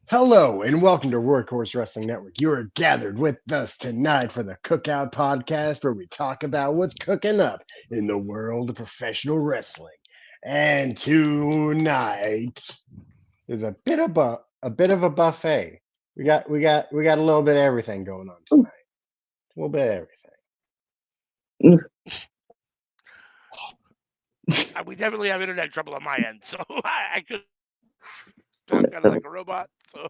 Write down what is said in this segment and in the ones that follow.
Hello and welcome to Workhorse Wrestling Network. You are gathered with us tonight for the Cookout podcast where we talk about what's cooking up in the world of professional wrestling. And tonight is a bit of a buffet. We got a little bit of everything going on tonight. A little bit of We definitely have internet trouble on my end, so I could talk kind of like a robot. So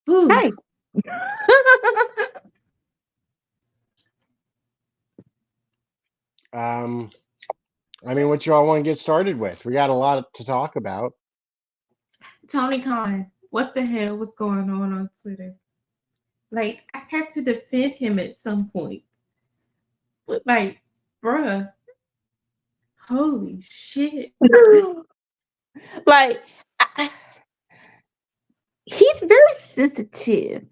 Hi. everything. What you all want to get started with? We got a lot to talk about. Tony Khan, what the hell was going on Twitter? Like, I had to defend him at some point. But, like, bruh, holy shit. Like, he's very sensitive.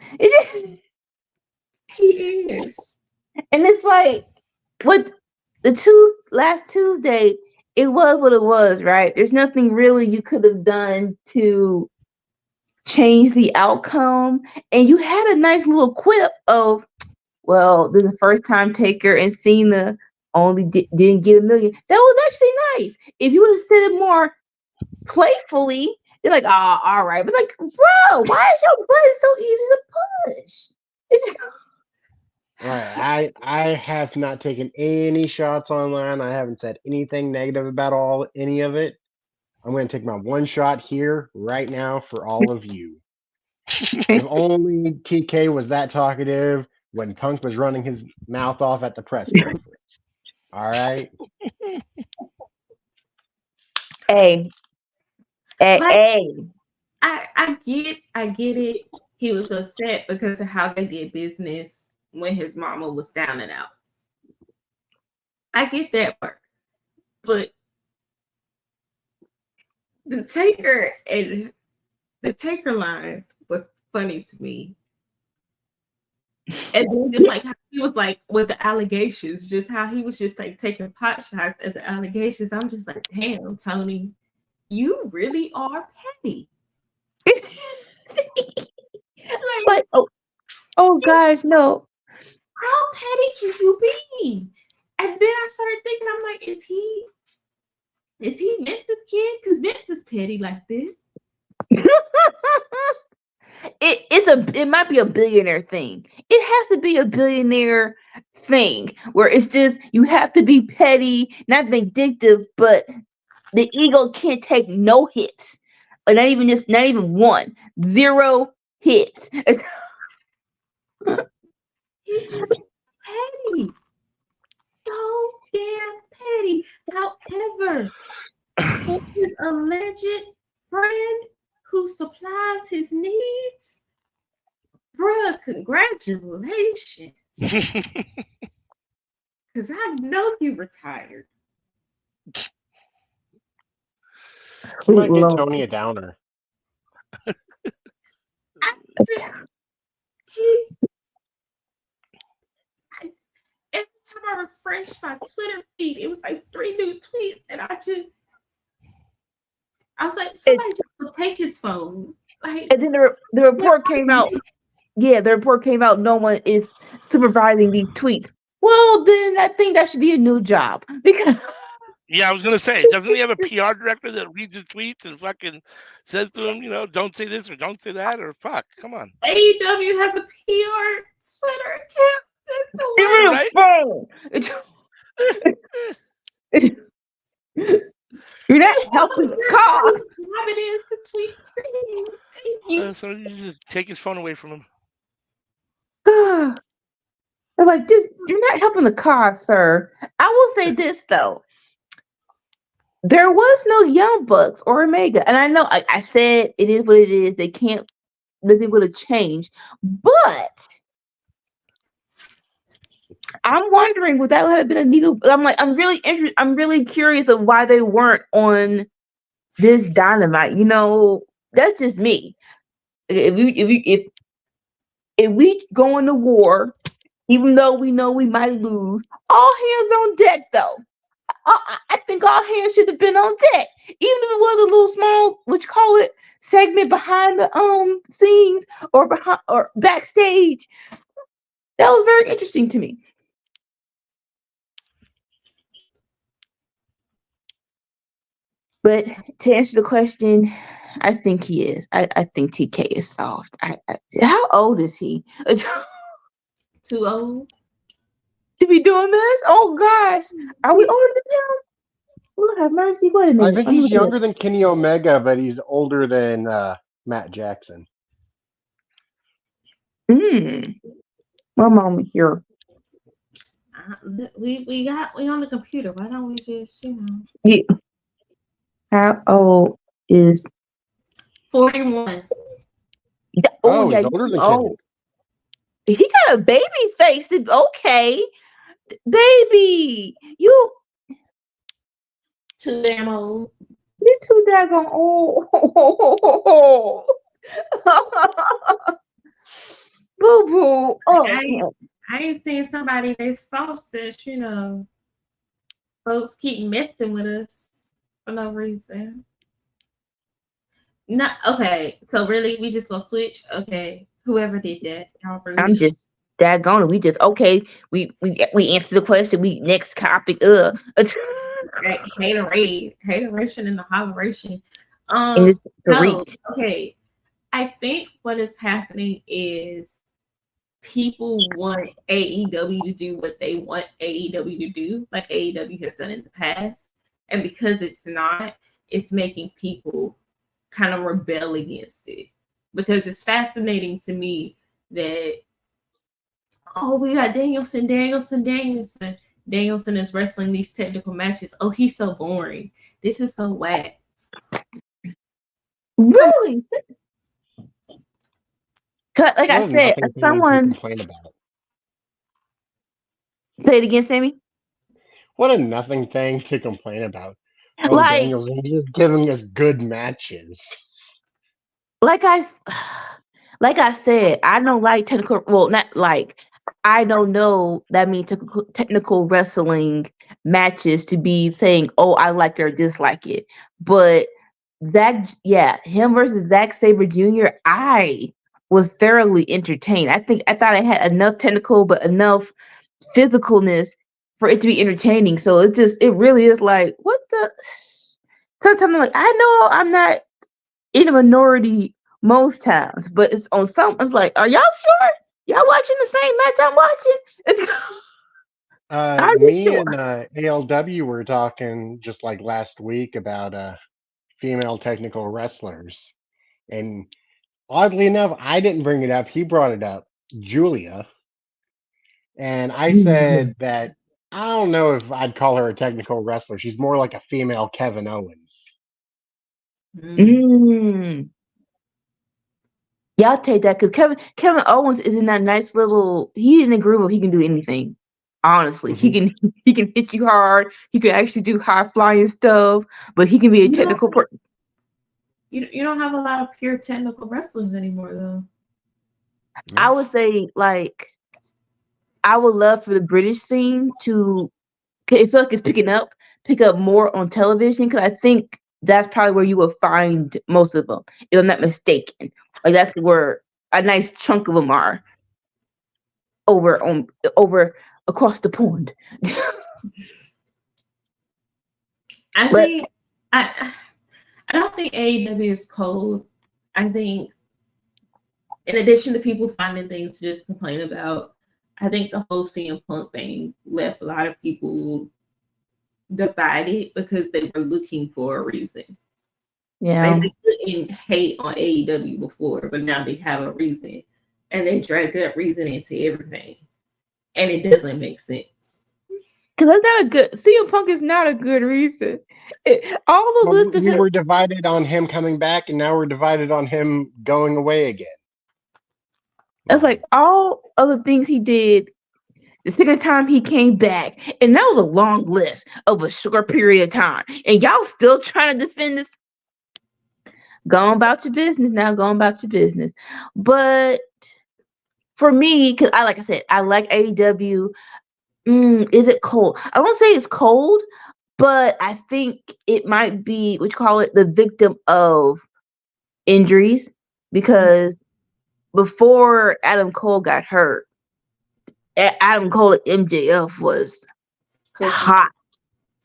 He is. And it's like, what last Tuesday, it was what it was, right? There's nothing really you could have done to change the outcome. And you had a nice little quip of, well, this is the first time Taker and Cena only didn't get $1 million. That was actually nice. If you would have said it more playfully, they're like, oh, all right. But like, bro, why is your button so easy to push? It's Right. I have not taken any shots online. I haven't said anything negative about any of it. I'm going to take my one shot here right now for all of you. If only TK was that talkative when Punk was running his mouth off at the press conference. All right. hey. I get it. He was upset because of how they did business when his mama was down and out. I get that part. But the Taker line was funny to me. And then just like how he was like with the allegations, just how he was just like taking pot shots at the allegations. I'm just like, damn, Tony, you really are petty. Like, oh gosh, no. How petty can you be? And then I started thinking, I'm like, is he Vince's kid? Because Vince is petty like this. It might be a billionaire thing. It has to be a billionaire thing where it's just you have to be petty, not vindictive, but the ego can't take no hits. Like not even one. 0 hits. He's just petty. So damn petty. However, his alleged friend who supplies his needs, bruh, congratulations. Because I know you retired. You might get Tony a downer. Every time I refreshed my Twitter feed, it was like 3 new tweets, and I was like, somebody just will take his phone. Like, and then the report came out. Yeah, the report came out. No one is supervising these tweets. Well, then I think that should be a new job because. Yeah, I was gonna say, doesn't he have a PR director that reads his tweets and fucking says to him, don't say this or don't say that or fuck? Come on. AEW has a PR Twitter account. That's the right. You're not helping the cause. It is to tweet. So you just take his phone away from him. They're like, you're not helping the cause, sir. I will say this though. There was no Young Bucks or Omega. And I know I said it is what it is. Nothing would have changed. But I'm wondering, would that have been a needle? I'm really interested. I'm really curious of why they weren't on this Dynamite. That's just me. If we go into war, even though we know we might lose, all hands on deck though. I think all hands should have been on deck, even if it was a little small, what you call it, segment behind the scenes or behind or backstage. That was very interesting to me. But to answer the question, I think he is. I think TK is soft. How old is he? Too old. To be doing this? Oh gosh, are we older than him? Lord have mercy. Wait a I minute. think Let me he's look it up. younger than Kenny Omega, but he's older than Matt Jackson. One moment here. We on the computer. Why don't we just Yeah. How old is? 41. Oh yeah, He's you older too than Kenny. old. He got a baby face. Okay, baby, you Too damn old. you too daggone old. Boo boo. Oh, I ain't seen somebody they soft since folks keep messing with us for no reason. Not okay. So really, we just gonna switch. Okay, whoever did that, y'all I'm rude. just daggone. We just okay. We answer the question. We next topic. Hateration and the holleration. And it's three. No, okay. I think what is happening is people want AEW to do what they want AEW to do, like AEW has done in the past. And because it's not, it's making people kind of rebel against it. Because it's fascinating to me that, oh, we got Danielson. Danielson is wrestling these technical matches. Oh, he's so boring. This is so whack. Really? Like I What a said, nothing thing to someone complain about. say it again, Sammy. What a nothing thing to complain about. Oh, Like, Daniels, he's just giving us good matches. like I, like I said, I don't like technical. Well, not like I don't know that means technical wrestling matches to be saying, "Oh, I like it or dislike it." But him versus Zack Sabre Jr. I was thoroughly entertained. I thought I had enough technical, but enough physicalness for it to be entertaining. So it really is like, what the. Sometimes I'm like, I know I'm not in a minority most times, but it's on some. I was like, are y'all sure y'all watching the same match I'm watching? It's, are you Me sure? and ALW were talking just like last week about female technical wrestlers. And oddly enough, I didn't bring it up. He brought it up, Julia. And I said that I don't know if I'd call her a technical wrestler. She's more like a female Kevin Owens. Mm. Y'all take that because Kevin Owens is in that nice little. He in the groove of he can do anything. Honestly, Mhm. he can hit you hard. He can actually do high flying stuff, but he can be a technical person. You don't have a lot of pure technical wrestlers anymore, though. I would say like I would love for the British scene to. I feel like it's pick up more on television because I think that's probably where you will find most of them, if I'm not mistaken. Like that's where a nice chunk of them are over across the pond. I But think I don't think AEW is cold. I think in addition to people finding things to just complain about, I think the whole CM Punk thing left a lot of people divided because they were looking for a reason. yeah, Like they couldn't hate on AEW before, but now they have a reason, and they drag that reason into everything, and it doesn't make sense. because that's not a good. CM Punk is not a good reason. All the Well, list of we him. were divided on him coming back, and now we're divided on him going away again. It's like all other things he did. The second time he came back, and that was a long list of a short period of time, and y'all still trying to defend this. Going about your business now. Going about your business, but for me, because like I said, I like AEW. Is it cold? I won't say it's cold, but I think it might be what you call it the victim of injuries because before Adam Cole got hurt, Adam Cole at MJF was hot.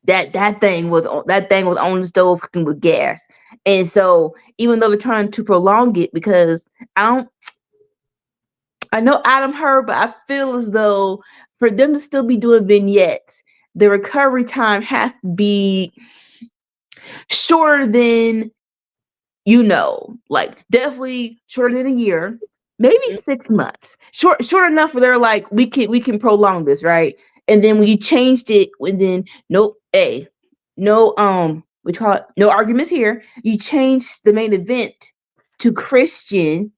That thing was on the stove cooking with gas, and so even though they're trying to prolong it because I know Adam hurt, but I feel as though for them to still be doing vignettes, the recovery time has to be shorter than like definitely shorter than a year, maybe 6 months. Short enough where they're like, we can prolong this, right? And then when you changed it, nope, we call it no arguments here. You changed the main event to Christian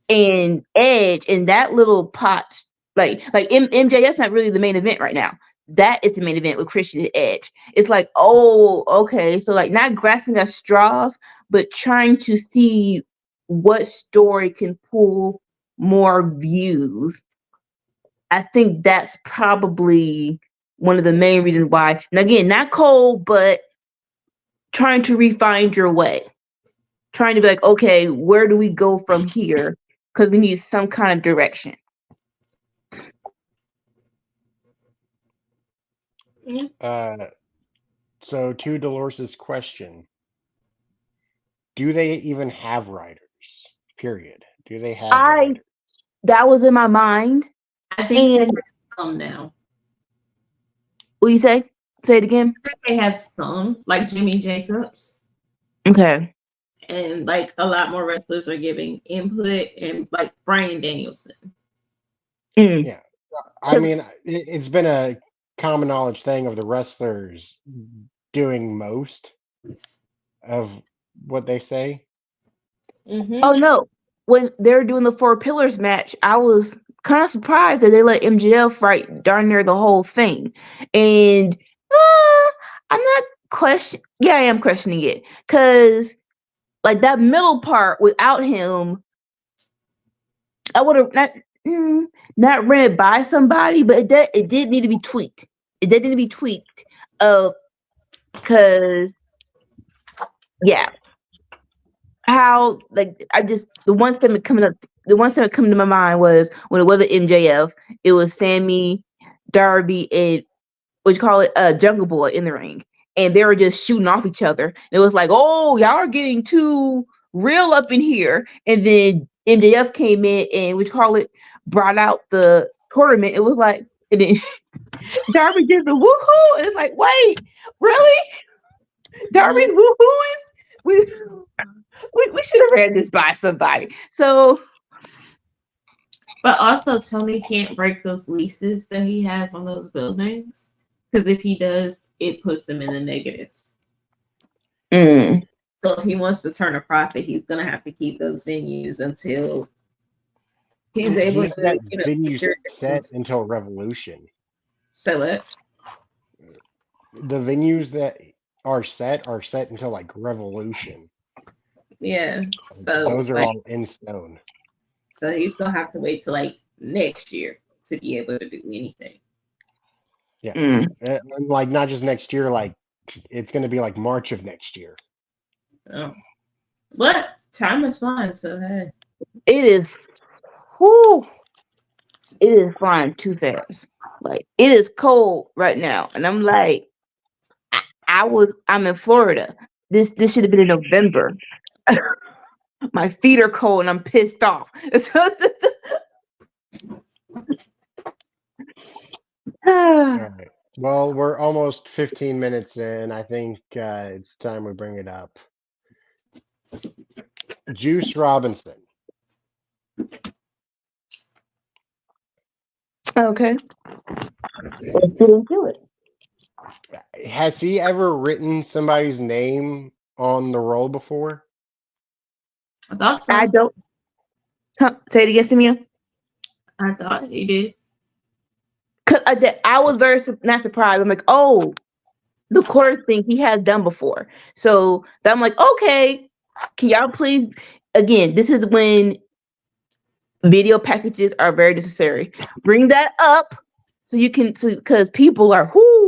and Edge, and that little pot, MJF's not really the main event right now. That is the main event with Christian and Edge. It's like, oh, okay, so like not grasping at straws, but trying to see what story can pull more views. I think that's probably one of the main reasons why. And again, not cold, but trying to refine your way. Trying to be like, okay, where do we go from here? Because we need some kind of direction. So to Dolores' question, do they even have writers? Period. Do they have writers? That was in my mind. I think they have some now. What do you say? Say it again. I think they have some, like Jimmy Jacobs. Okay. And like a lot more wrestlers are giving input, and like Bryan Danielson. Yeah. I mean, it's been a common knowledge thing of the wrestlers doing most of what they say. Mm-hmm. Oh no. When they're doing the Four Pillars match, I was kind of surprised that they let MJF write darn near the whole thing. And I'm not I am questioning it. Because like that middle part without him, I would have not ran it by somebody, but it did need to be tweaked. It did need to be tweaked. Because how like the one statement coming to my mind was when it wasn't MJF, it was Sammy, Darby, and what you call it, Jungle Boy in the ring, and they were just shooting off each other. It was like, oh, y'all are getting too real up in here, and then MJF came in and what you call it, brought out the tournament. It was like, and then Darby did the woohoo, and it's like, wait, really? Darby's woohooing? We should have ran this by somebody. So, but also Tony can't break those leases that he has on those buildings, because if he does, it puts them in the negatives. So if he wants to turn a profit, he's gonna have to keep those venues until he's able to venues set until Revolution. Sell it. The venues that are set until like Revolution. Yeah. So those are all in stone. So he's gonna have to wait till like next year to be able to do anything. Yeah. Like not just next year, like it's gonna be like March of next year. Oh. But time is flying, so hey. It is flying too fast. Like it is cold right now. And I'm like, I'm in Florida. This should have been in November. My feet are cold and I'm pissed off. All right. Well, we're almost 15 minutes in. I think it's time we bring it up. Juice Robinson. Okay. Let's get into it. Has he ever written somebody's name on the roll before? I thought so. I don't. Say it again, Samia. I thought he did. Cause I was very not surprised. I'm like, oh, the quarter thing he has done before. So I'm like, okay, can y'all please? Again, this is when video packages are very necessary. Bring that up so you can, because people are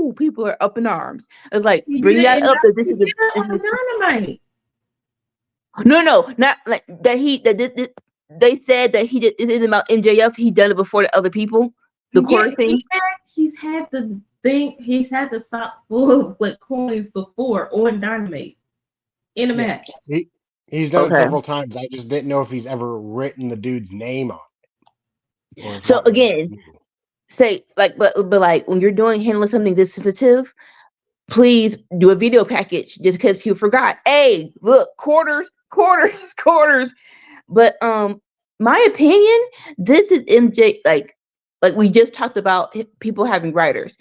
Ooh, people are up in arms. It's like He bring did it that in up. That this he is did the it this on is Dynamite. no, not like that. They said that he did. It isn't about MJF. He done it before the other people. The quarter Yeah, thing. he's had the thing. He's had the sock full of like coins before on Dynamite in a Yeah, match. he's done it Okay. several times. I just didn't know if he's ever written the dude's name on it, or if So that was again, new. say like, but like when you're doing handling something this sensitive, please do a video package just because people forgot. Hey, look, quarters, quarters, quarters. But my opinion, this is MJ. Like we just talked about people having writers.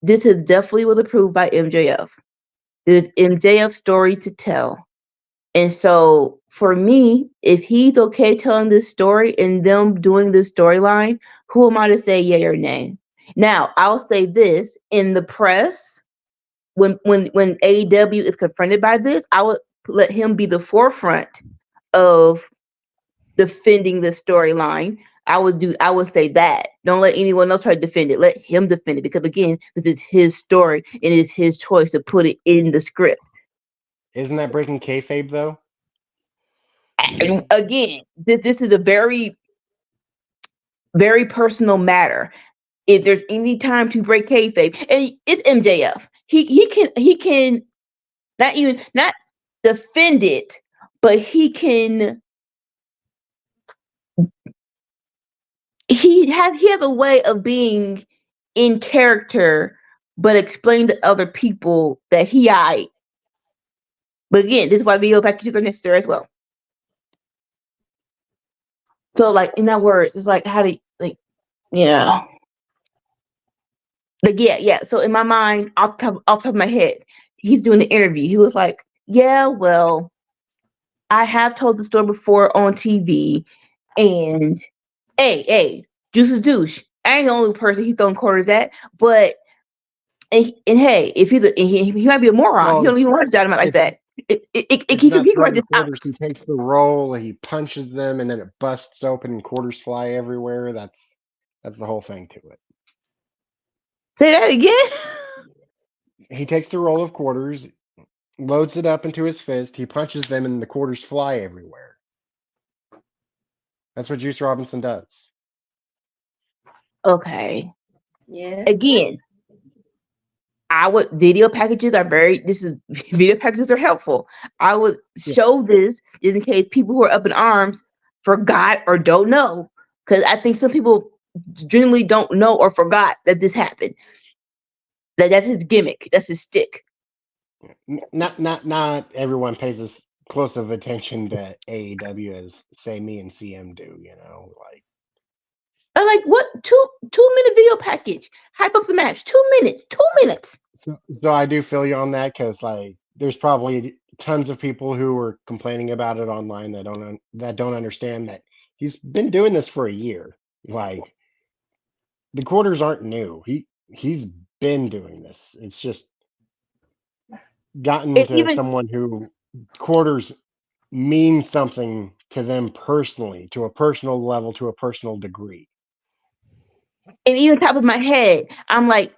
This is definitely was approved by MJF. It is MJF's story to tell. And so for me, if he's okay telling this story and them doing this storyline, who am I to say yay or nay? Now, I'll say this in the press, when AEW is confronted by this, I would let him be the forefront of defending the storyline. I would say that. Don't let anyone else try to defend it. Let him defend it because again, this is his story and it is his choice to put it in the script. Isn't that breaking kayfabe though? And again, this is a very, very personal matter. If there's any time to break kayfabe, and it's MJF, he can not defend it, but he has a way of being in character, but explain to other people that he I. But again, this is why video packages are necessary as well. So like in that words, it's like how do you, like yeah. Like yeah. So in my mind, off the top of my head, he's doing the interview. He was like, "Yeah, well, I have told the story before on TV, and hey, Juice is douche. I ain't the only person he throwing quarters at, but and hey, if he might be a moron. He Well, don't even watch Dynamite like it's that. it's He not can write throwing this out. quarters. He takes the roll, he punches them, and then it busts open and quarters fly everywhere. That's the whole thing to it. Say that again. He takes the roll of quarters, loads it up into his fist, he punches them, and the quarters fly everywhere. That's what Juice Robinson does. Okay. Yes. Again, I would video packages are very video packages are helpful. I would Yeah. show this just in case people who are up in arms forgot or don't know. Because I think some people genuinely don't know or forgot that this happened. That's his gimmick. That's his stick. Not everyone pays as close of attention to AEW as say me and CM do. Like I'm like, what? 2 minute video package. Hype up the match. 2 minutes. 2 minutes. so I do feel you on that because like there's probably tons of people who are complaining about it online that don't understand that he's been doing this for a year. Like the quarters aren't new. He's been doing this. It's just gotten And to even someone who quarters mean something to them personally, to a personal level, to a personal degree. top of my head, I'm like,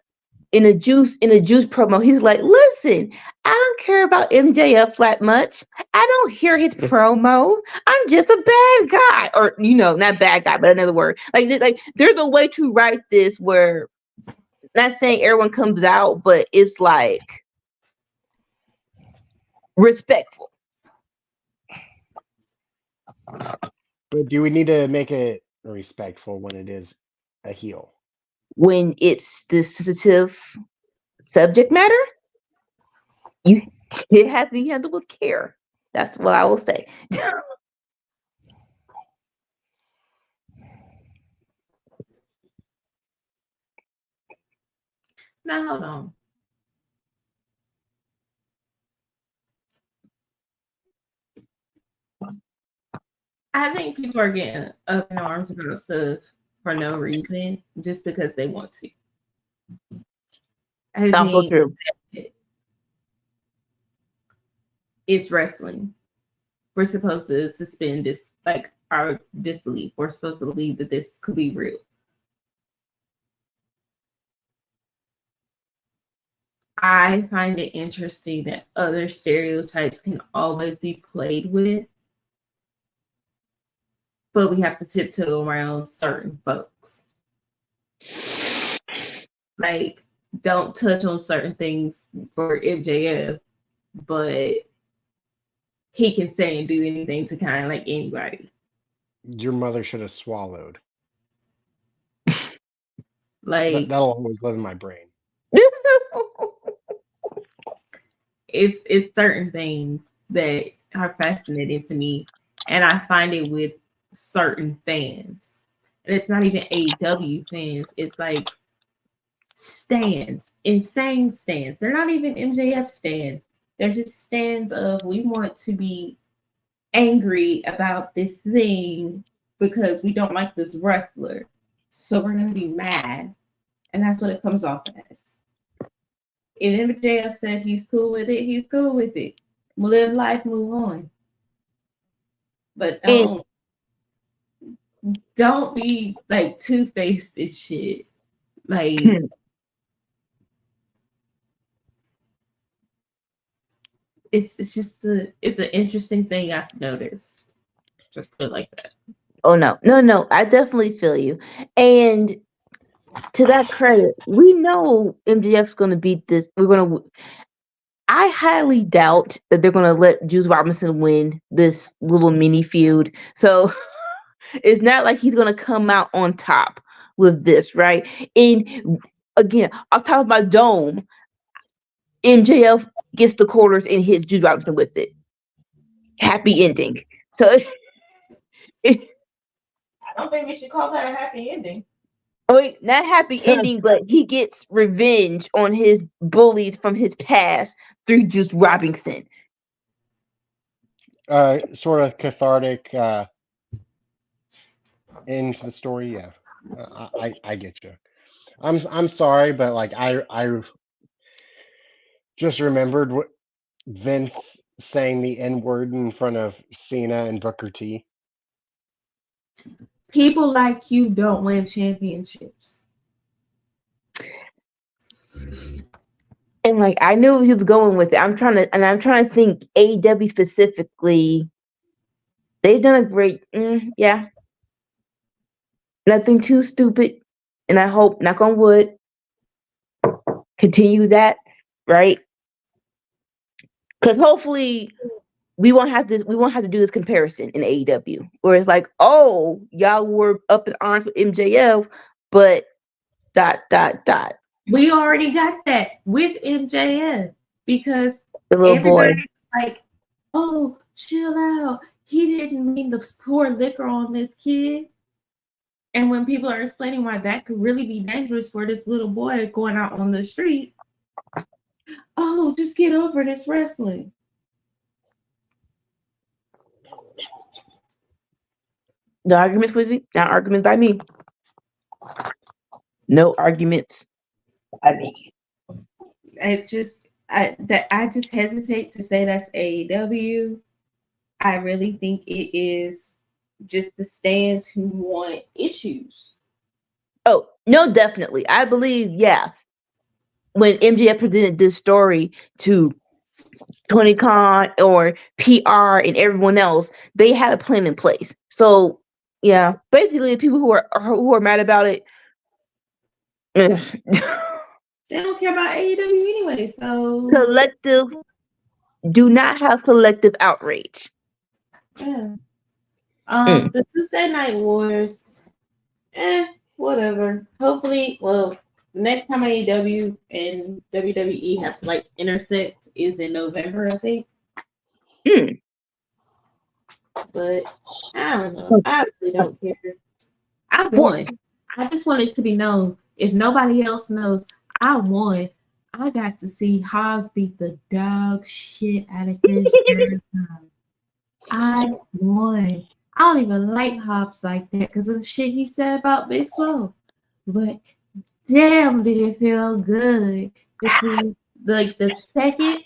in a juice promo, he's like, listen, I don't care about MJF that much. I don't hear his promos. I'm just a bad guy. Or, not bad guy, but another word. Like there's a way to write this where not saying everyone comes out, but it's like respectful. But do we need to make it respectful when it is a heel? When it's this sensitive subject matter, you it has to be handled with care. That's what I will say. Now hold on. I think people are getting up in arms about stuff for no reason, just because they want to. I Also think true. it's wrestling. We're supposed to suspend this, like our disbelief. We're supposed to believe that this could be real. I find it interesting that other stereotypes can always be played with, but we have to tiptoe around certain folks. Like, don't touch on certain things for MJF, but he can say and do anything to kind of like anybody. Your mother should have swallowed. Like, That'll always live in my brain. it's certain things that are fascinating to me, and I find it with certain fans. And it's not even AEW fans, it's like stands, insane stands. They're not even MJF stands. They're just stands of we want to be angry about this thing because we don't like this wrestler. So we're gonna be mad. And that's what it comes off as. If MJF said he's cool with it, he's cool with it. Live life, move on. But don't be like two-faced and shit. Like it's just it's an interesting thing I've noticed. Just put it like that. Oh no, I definitely feel you. And to that credit, we know MJF's going to beat this. I highly doubt that they're going to let Juice Robinson win this little mini feud. So it's not like he's going to come out on top with this, right? And again, off top of my dome, MJF gets the quarters and hits Juice Robinson with it. Happy ending. So I don't think we should call that a happy ending. Not happy ending, but he gets revenge on his bullies from his past through Juice Robinson. Sort of cathartic end to the story. Yeah, I get you. I'm sorry, but like I just remembered what Vince saying the N word in front of Cena and Booker T. People like you don't win championships. And like I knew he was going with it. I'm trying to think AEW specifically. They've done a great, yeah. Nothing too stupid, and I hope, knock on wood, continue that, right? Because hopefully we won't have to do this comparison in AEW where it's like, oh, y'all were up in arms with MJF, but ... We already got that with MJF because the little boy, like, oh, chill out. He didn't mean to pour liquor on this kid. And when people are explaining why that could really be dangerous for this little boy going out on the street, oh, just get over this wrestling. No arguments with me. Not arguments by me. No arguments by me. I just hesitate to say that's AEW. I really think it is just the stands who want issues. Oh, no, definitely. I believe, yeah. When MJF presented this story to Tony Khan or PR and everyone else, they had a plan in place. So, yeah, basically, the people who are mad about it, they don't care about AEW anyway. So do not have selective outrage. Yeah. The Tuesday Night Wars, whatever. Hopefully, well, next time AEW and WWE have to like intersect is in November, I think. But I don't know. I really don't care. I won. I just want it to be known. If nobody else knows, I won. I got to see Hobbs beat the dog shit out of Chris Jericho. I won. I don't even like Hobbs like that because of the shit he said about Big Swole. But damn, did it feel good to see like the second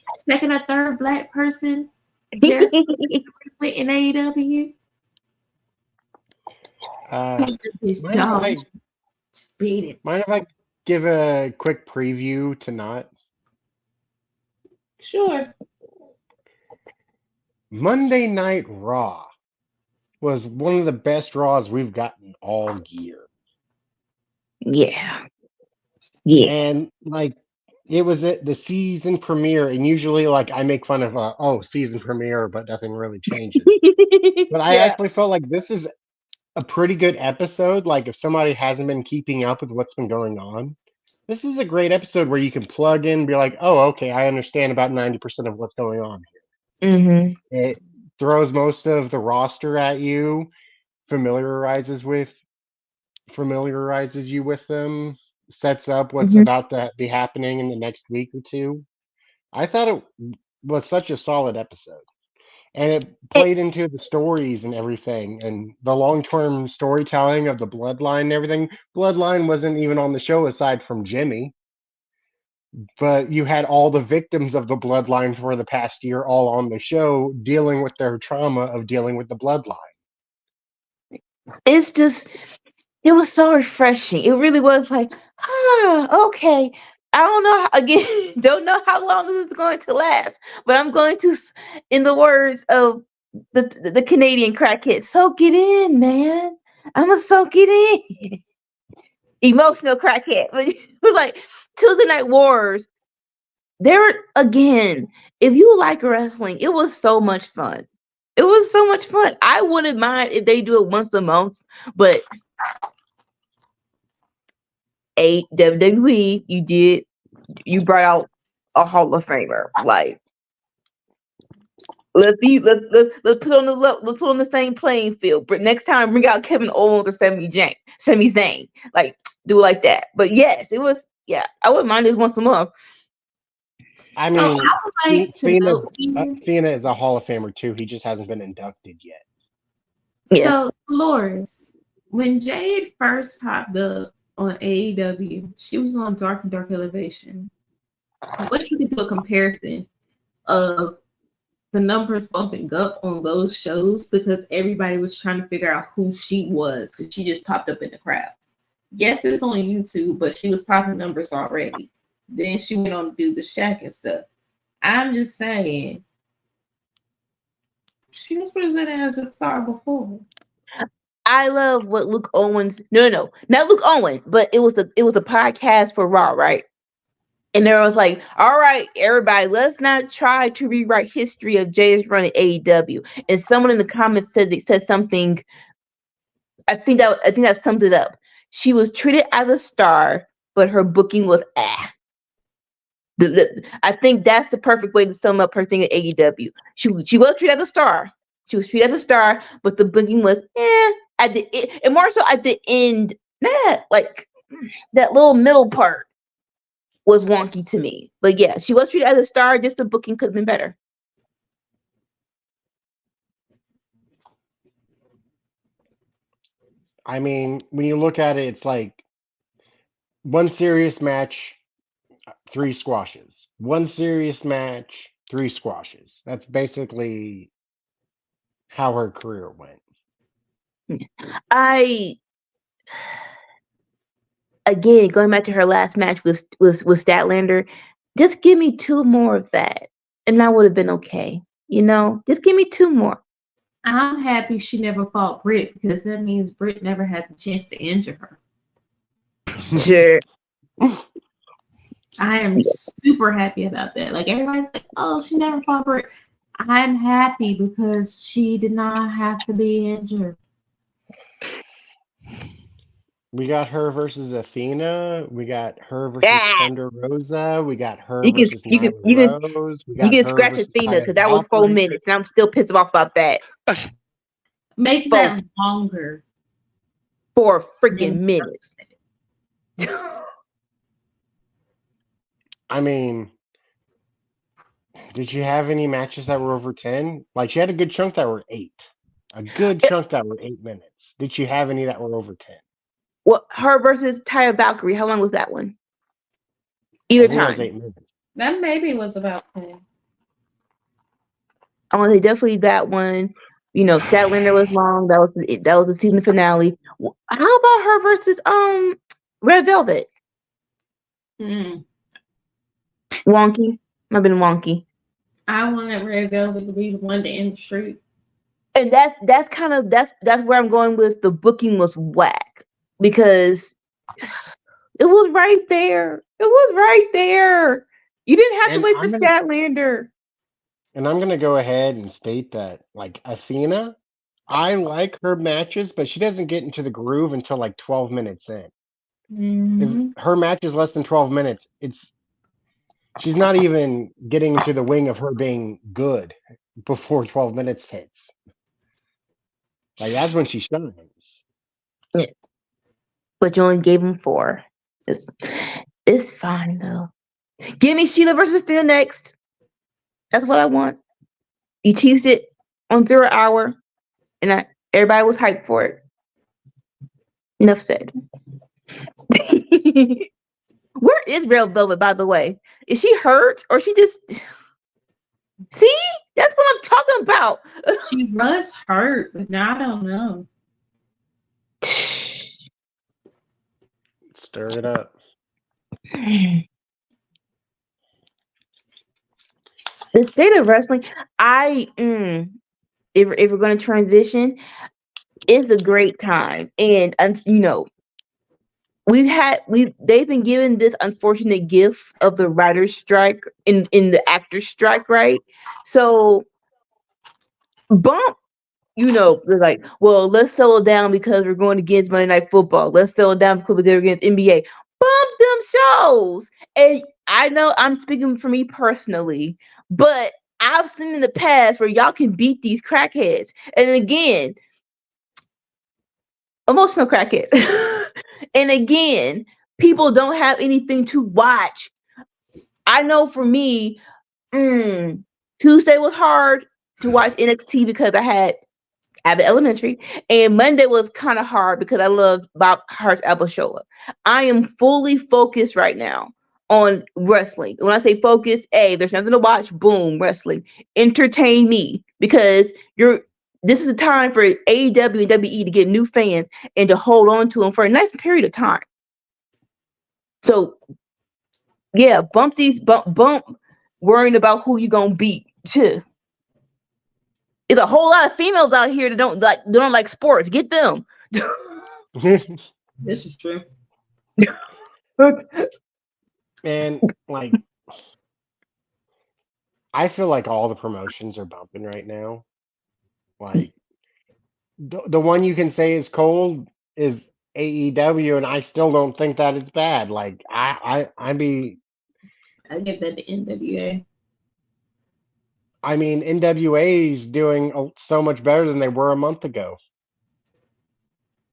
or third black person in AEW. Mind if I give a quick preview to not? Sure. Monday Night Raw was one of the best Raws we've gotten all year. Yeah. Yeah. And like it was at the season premiere, and usually like I make fun of season premiere, but nothing really changes. But I Yeah. actually felt like this is a pretty good episode. Like if somebody hasn't been keeping up with what's been going on, this is a great episode where you can plug in and be like, oh, okay, I understand about 90% of what's going on Mm-hmm. here. It throws most of the roster at you, familiarizes with familiarizes you with them, sets up what's Mm-hmm. about to be happening in the next week or two. I thought it was such a solid episode. And it played into the stories and everything and the long-term storytelling of the bloodline and everything. Bloodline wasn't even on the show aside from Jimmy, but you had all the victims of the bloodline for the past year all on the show dealing with their trauma of dealing with the bloodline. It's just, it was so refreshing. It really was like, okay. I don't know. Again, don't know how long this is going to last, but I'm going to, in the words of the Canadian crackhead, soak it in, man. I'm gonna soak it in. Emotional crackhead, but it was like Tuesday Night Wars. There again, if you like wrestling, it was so much fun. It was so much fun. I wouldn't mind if they do it once a month, but WWE, you brought out a Hall of Famer. Like let's put on let's put on the same playing field. But next time, bring out Kevin Owens or Sami Zayn. Like do it like that. But yes, it was. Yeah, I wouldn't mind this once a month. I So I mean, would like to Cena's, know here. Cena is a Hall of Famer too. He just hasn't been inducted yet. Yeah. So Dolores, when Jade first popped up on AEW, she was on Dark and Dark Elevation. I wish we could do a comparison of the numbers bumping up on those shows because everybody was trying to figure out who she was because she just popped up in the crowd. Yes, it's on YouTube, but she was popping numbers already. Then she went on to do the Shack and stuff. I'm just saying, she was presented as a star before. I love what Luke Owens. No, not Luke Owen, but it was a podcast for Raw, right? And there was like, all right, everybody, let's not try to rewrite history of Jay's run at AEW. And someone in the comments said something. I think that sums it up. She was treated as a star, but her booking was I think that's the perfect way to sum up her thing at AEW. She was treated as a star. She was treated as a star, but the booking was at the and more so at the end. Like that little middle part was wonky to me. But yeah, she was treated as a star. Just the booking could have been better. I mean, when you look at it, it's like one serious match, 3 squashes. One serious match, 3 squashes. That's basically how her career went. Again, going back to her last match with Statlander, just give me 2 more of that, and I would have been okay. Just give me 2 more. I'm happy she never fought Britt because that means Britt never had the chance to injure her. Sure. I am super happy about that. Like everybody's like, oh, she never fought Britt. I'm happy because she did not have to be injured. We got her versus Athena. We got her versus Thunder Rosa. We got her You can versus you can Nyla you can Rose. We you got can her scratch versus Athena Taya because that was 4 Valkyrie. minutes, and I'm still pissed off about that. Make that longer. 4 freaking minutes. I mean, did she have any matches that were over 10? Like, she had a good chunk that were 8. A good chunk that were 8 minutes. Did she have any that were over 10? Well, her versus Taya Valkyrie, how long was that one? I Either think it was time. 8 minutes. That maybe was about 10. I want to say definitely that one. Statlander was long. That was the season finale. How about her versus Red Velvet? Mm. Wonky. Might have been wonky. I wanted Red Velvet to be the one to end the streak. And that's where I'm going with the booking was whack because it was right there. It was right there. You didn't have to And wait for I'm gonna Statlander. and I'm gonna go ahead and state that like Athena, I like her matches, but she doesn't get into the groove until like 12 minutes in. If Mm-hmm. her match is less than 12 minutes, it's she's not even getting into the wing of her being good before 12 minutes hits. Like that's when she shines. Yeah, but you only gave him 4. It's it's fine though. Give me Sheila versus Athena next. That's what I want. You teased it on 0 hour, and everybody was hyped for it. Enough said. Where is Red Velvet, by the way? Is she hurt or she just see? That's what I'm talking about. She was hurt, but now I don't know. Stir it up. The state of wrestling, if we're going to transition, it's a great time, and they've been given this unfortunate gift of the writer's strike in the actor's strike, right? So bump, they're like, well, let's settle down because we're going against Monday Night Football. Let's settle down because we're going against NBA. Bump them shows. And I know I'm speaking for me personally, but I've seen in the past where y'all can beat these crackheads. And again, emotional crackheads. And again, people don't have anything to watch. I know for me, Tuesday was hard to watch NXT because I had Abbott Elementary, and Monday was kind of hard because I love Bob Hart's Abishola. I am fully focused right now on wrestling. When I say focus, there's nothing to watch. Boom, wrestling. Entertain me because this is the time for AEW and WE to get new fans and to hold on to them for a nice period of time. So yeah, bump worrying about who you gonna beat. There's a whole lot of females out here that don't like sports. Get them. This is true. And like I feel like all the promotions are bumping right now. Like the one you can say is cold is AEW, and I still don't think that it's bad. Like I mean give that to NWA. I mean NWA is doing so much better than they were a month ago.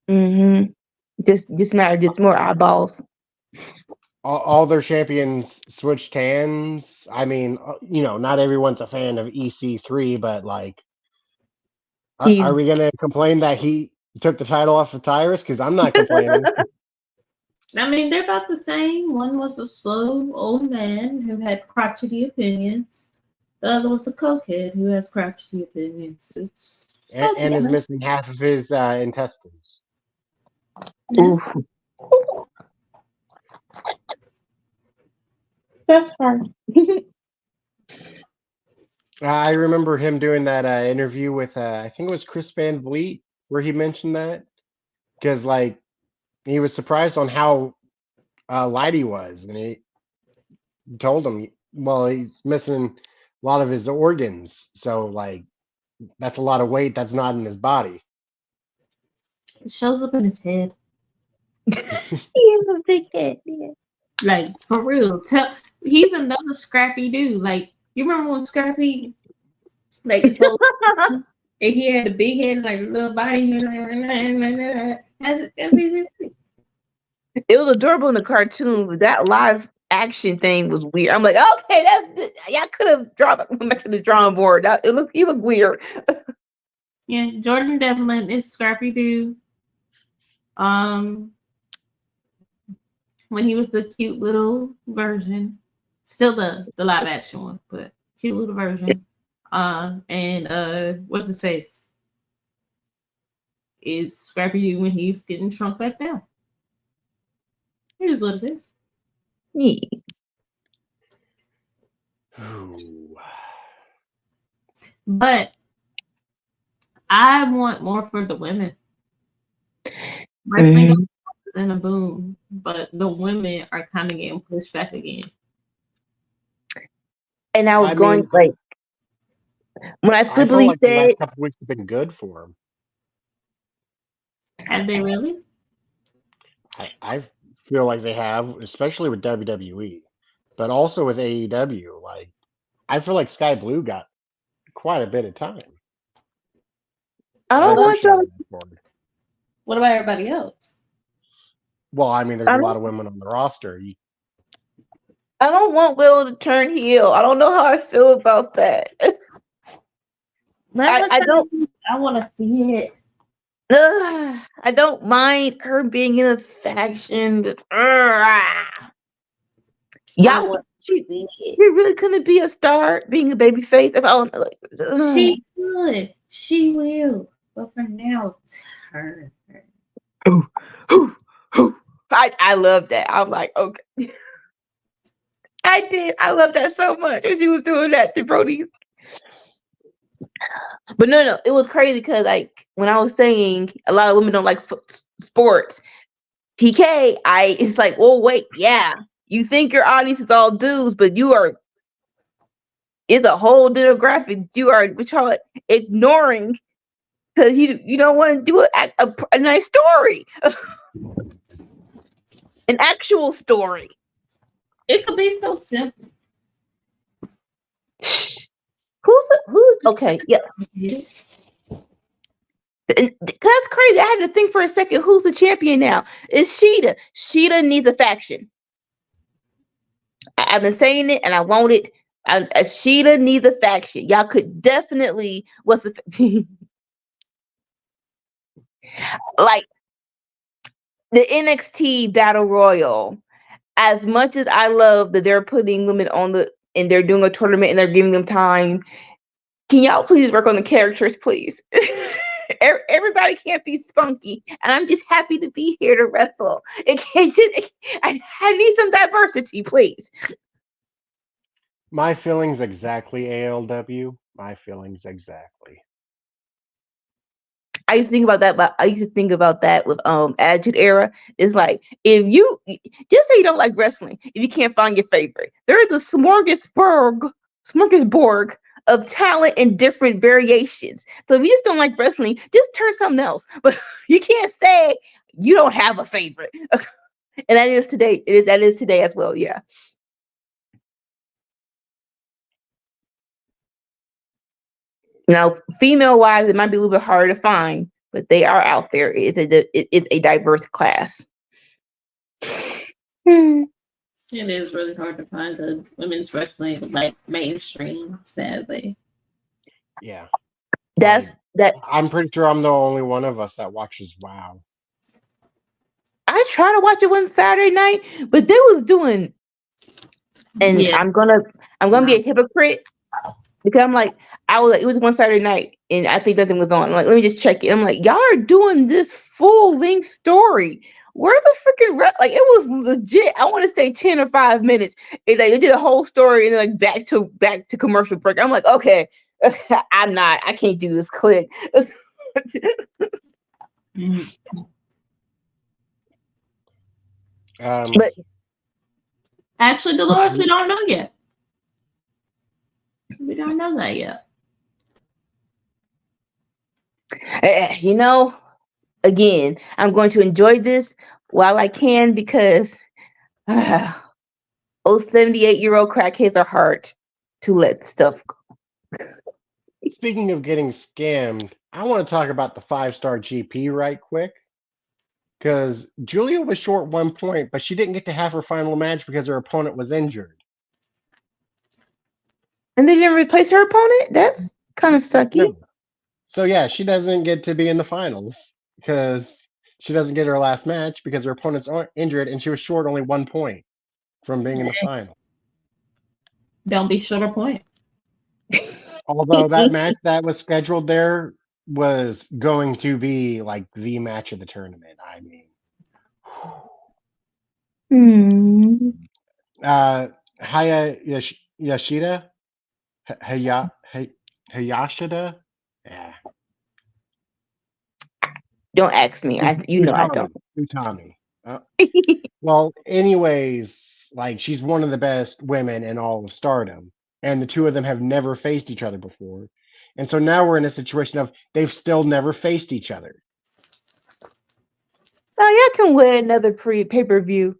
Just matter just more eyeballs. All their champions switched hands. I mean, not everyone's a fan of EC3, but like, are we gonna complain that he took the title off of Tyrus? Because I'm not complaining. I mean, they're about the same. One was a slow old man who had crotchety opinions. The other was a cokehead who has crotchety opinions. And is missing half of his intestines. Yeah. That's hard. I remember him doing that interview with I think it was Chris Van Vliet, where he mentioned that because like he was surprised on how light he was, and he told him, well, he's missing a lot of his organs, so like that's a lot of weight that's not in his body. It shows up in his head. He has a big head. Yeah. Like, for real. He's another scrappy dude. Like, you remember when Scrappy, like, so and he had the big head, like, little body, that's easy. It was adorable in the cartoon, but that live action thing was weird. I'm like, okay, y'all could have went back to the drawing board. He looked weird. Yeah, Jordan Devlin is Scrappy Doo. When he was the cute little version, still the live action one, but cute little version. And what's his face? Is Scrappy Doo when he's getting shrunk back down. Here's what it is. Yeah. But I want more for the women. Wrestling Mhm. is in a boom, but the women are kind of getting pushed back again. And I was I going mean, like when I I feel flippantly like the said, last couple weeks have been good for him. Have they really? I feel like they have, especially with WWE, but also with AEW. Like, I feel like Sky Blue got quite a bit of time. I I don't want appreciated y'all. that for him. What about everybody else? Well, I mean, there's I a lot don't. of women on the roster. I don't want Will to turn heel. I don't know how I feel about that. Let her I don't. tell you. I want to see it. I don't mind her being in a faction. I Y'all, want she, to see it. she really couldn't be a star being a baby face. That's all. Like, She could. She will. But for now, turn her. ooh, ooh, ooh. I love that. I'm like, okay. I did. I love that so much. And she was doing that to Brody. But no, it was crazy because like when I was saying a lot of women don't like sports, TK, it's like, well, wait, yeah, you think your audience is all dudes, but it's a whole demographic you are which are ignoring because you don't want to do a nice story, an actual story. It could be so simple. Who? Okay, yeah. And that's crazy. I had to think for a second. Who's the champion now? It's Sheeta. Sheeta needs a faction. I've been saying it, and I want it. Sheeta needs a faction. Y'all could definitely. What's the like the NXT Battle Royal? As much as I love that they're putting women on and they're doing a tournament and they're giving them time, can y'all please work on the characters, please? Everybody can't be spunky, and I'm just happy to be here to wrestle. I need some diversity, please. My feelings exactly, ALW. My feelings exactly. I used to think about that, but I used to think about that with Attitude Era. It's like if you just say you don't like wrestling, if you can't find your favorite, there's a smorgasbord of talent and different variations. So if you just don't like wrestling, just turn something else. But you can't say you don't have a favorite. And that is today. That is today as well. Yeah. Now, female wise, it might be a little bit harder to find, but they are out there. It's a diverse class. Hmm. It is really hard to find the women's wrestling like mainstream, sadly. Yeah. Like, That's that. I'm pretty sure I'm the only one of us that watches WoW. I try to watch it one Saturday night, but they was doing, and Yeah. I'm gonna be a hypocrite because I'm like, it was one Saturday night, and I think nothing was on. I'm like, let me just check it. I'm like, y'all are doing this full length story. Where the freaking like it was legit. I want to say 10 or 5 minutes. They did a whole story and then like back to commercial break. I'm like, okay, I can't do this. Click. Mhm. But Actually, Dolores, we don't know yet. We don't know that yet. you know, again, I'm going to enjoy this while I can because those 78-year-old crackheads are hard to let stuff go. Speaking of getting scammed, I want to talk about the 5-star GP right quick. Because Julia was short 1 point, but she didn't get to have her final match because her opponent was injured. And they didn't replace her opponent? That's kind of sucky. No. So yeah, she doesn't get to be in the finals because she doesn't get her last match because her opponent's injured and she was short only 1 point from being in the final. Don't be short a point. Although that match that was scheduled there was going to be like the match of the tournament. I mean, Hmm. Haya Yoshida, Haya, Hayashida? Yeah. Don't ask me. You know I Utami. don't. Utami. Uh, well, anyways, like she's one of the best women in all of Stardom, and the two of them have never faced each other before, and so now we're in a situation of they've still never faced each other. Oh, y'all can win another pay-per-view.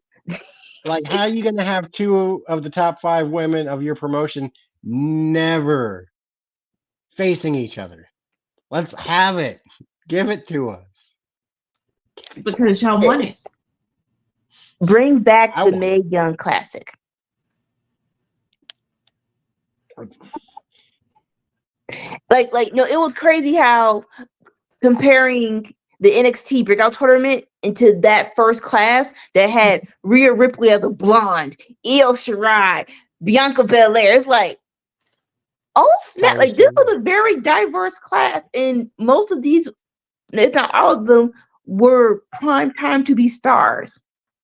Like, how are you going to have two of the top five women of your promotion never facing each other? Let's have it. Give it to us. Because y'all want it. Yes. Bring back I the want Mae it. Young Classic. Like no, it was crazy how comparing the NXT Breakout Tournament into that first class that had Rhea Ripley as a blonde, Io Shirai, Bianca Belair. It's like, oh snap! Tyler Like this was Sanders. a very diverse class, and most of these, if not all of them, were prime time to be stars.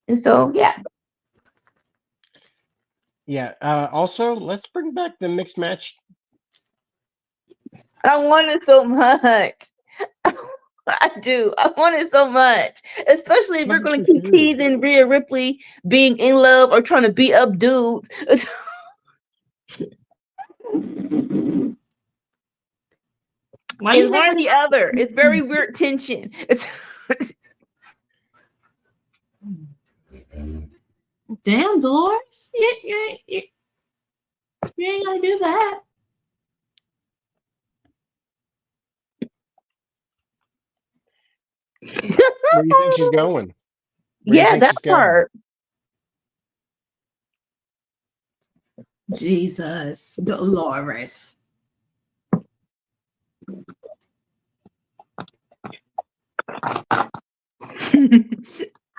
And so, yeah, Yeah. Also, let's bring back the mixed match. I want it so much. I do. I want it so much, especially if you're Let's going to just keep do. teasing Rhea Ripley being in love or trying to beat up dudes. Why It's you one or never the other. It's very weird tension. It's damn Doors? You ain't gonna do that. Where do you think she's going? Where do you yeah, think that she's going? part. Jesus, Dolores.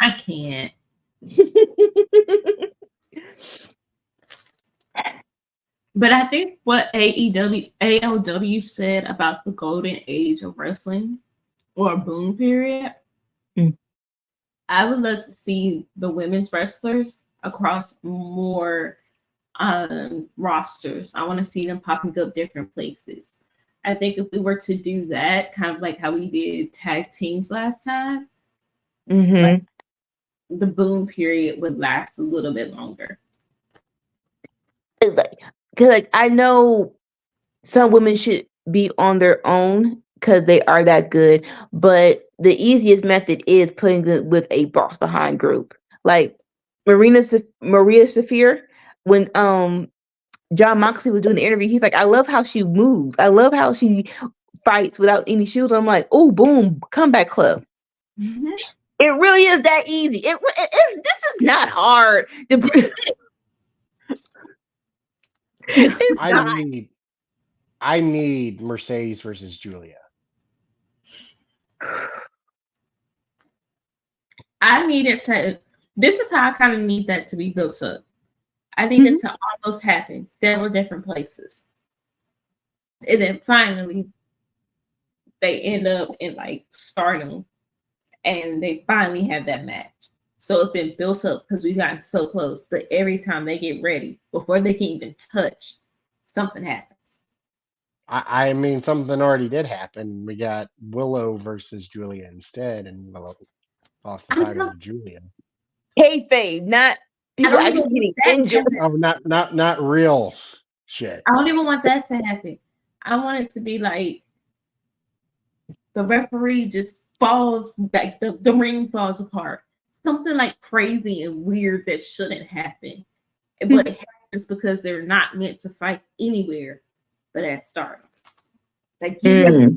I can't. But I think what ALW said about the golden age of wrestling or boom period, Mm. I would love to see the women's wrestlers across more rosters. I want to see them popping up different places. I think if we were to do that, kind of like how we did tag teams last time, Mm-hmm. the boom period would last a little bit longer. It's like, cause like I know some women should be on their own because they are that good, but the easiest method is putting them with a boss behind group, like Maria Saphir. When John Moxley was doing the interview, he's like, "I love how she moves. I love how she fights without any shoes." I'm like, "Oh, boom, comeback club." Mhm. It really is that easy. This is not hard. It's I not. need. I need Mercedes versus Julia. I need it to. This is how I kind of need that to be built up. I need it to almost happen several different places, and then finally they end up in like Stardom, and they finally have that match. So it's been built up because we've gotten so close. But every time they get ready, before they can even touch, something happens. I mean, something already did happen. We got Willow versus Julia instead, and Willow lost the I'm title so, to Julia. Kayfabe, not I people don't even actually want getting that to injured. happen. Oh, not real shit. I don't even want that to happen. I want it to be like the referee just falls, like the ring falls apart. Something like crazy and weird that shouldn't happen. But it happens because they're not meant to fight anywhere but at Stardom. Like you have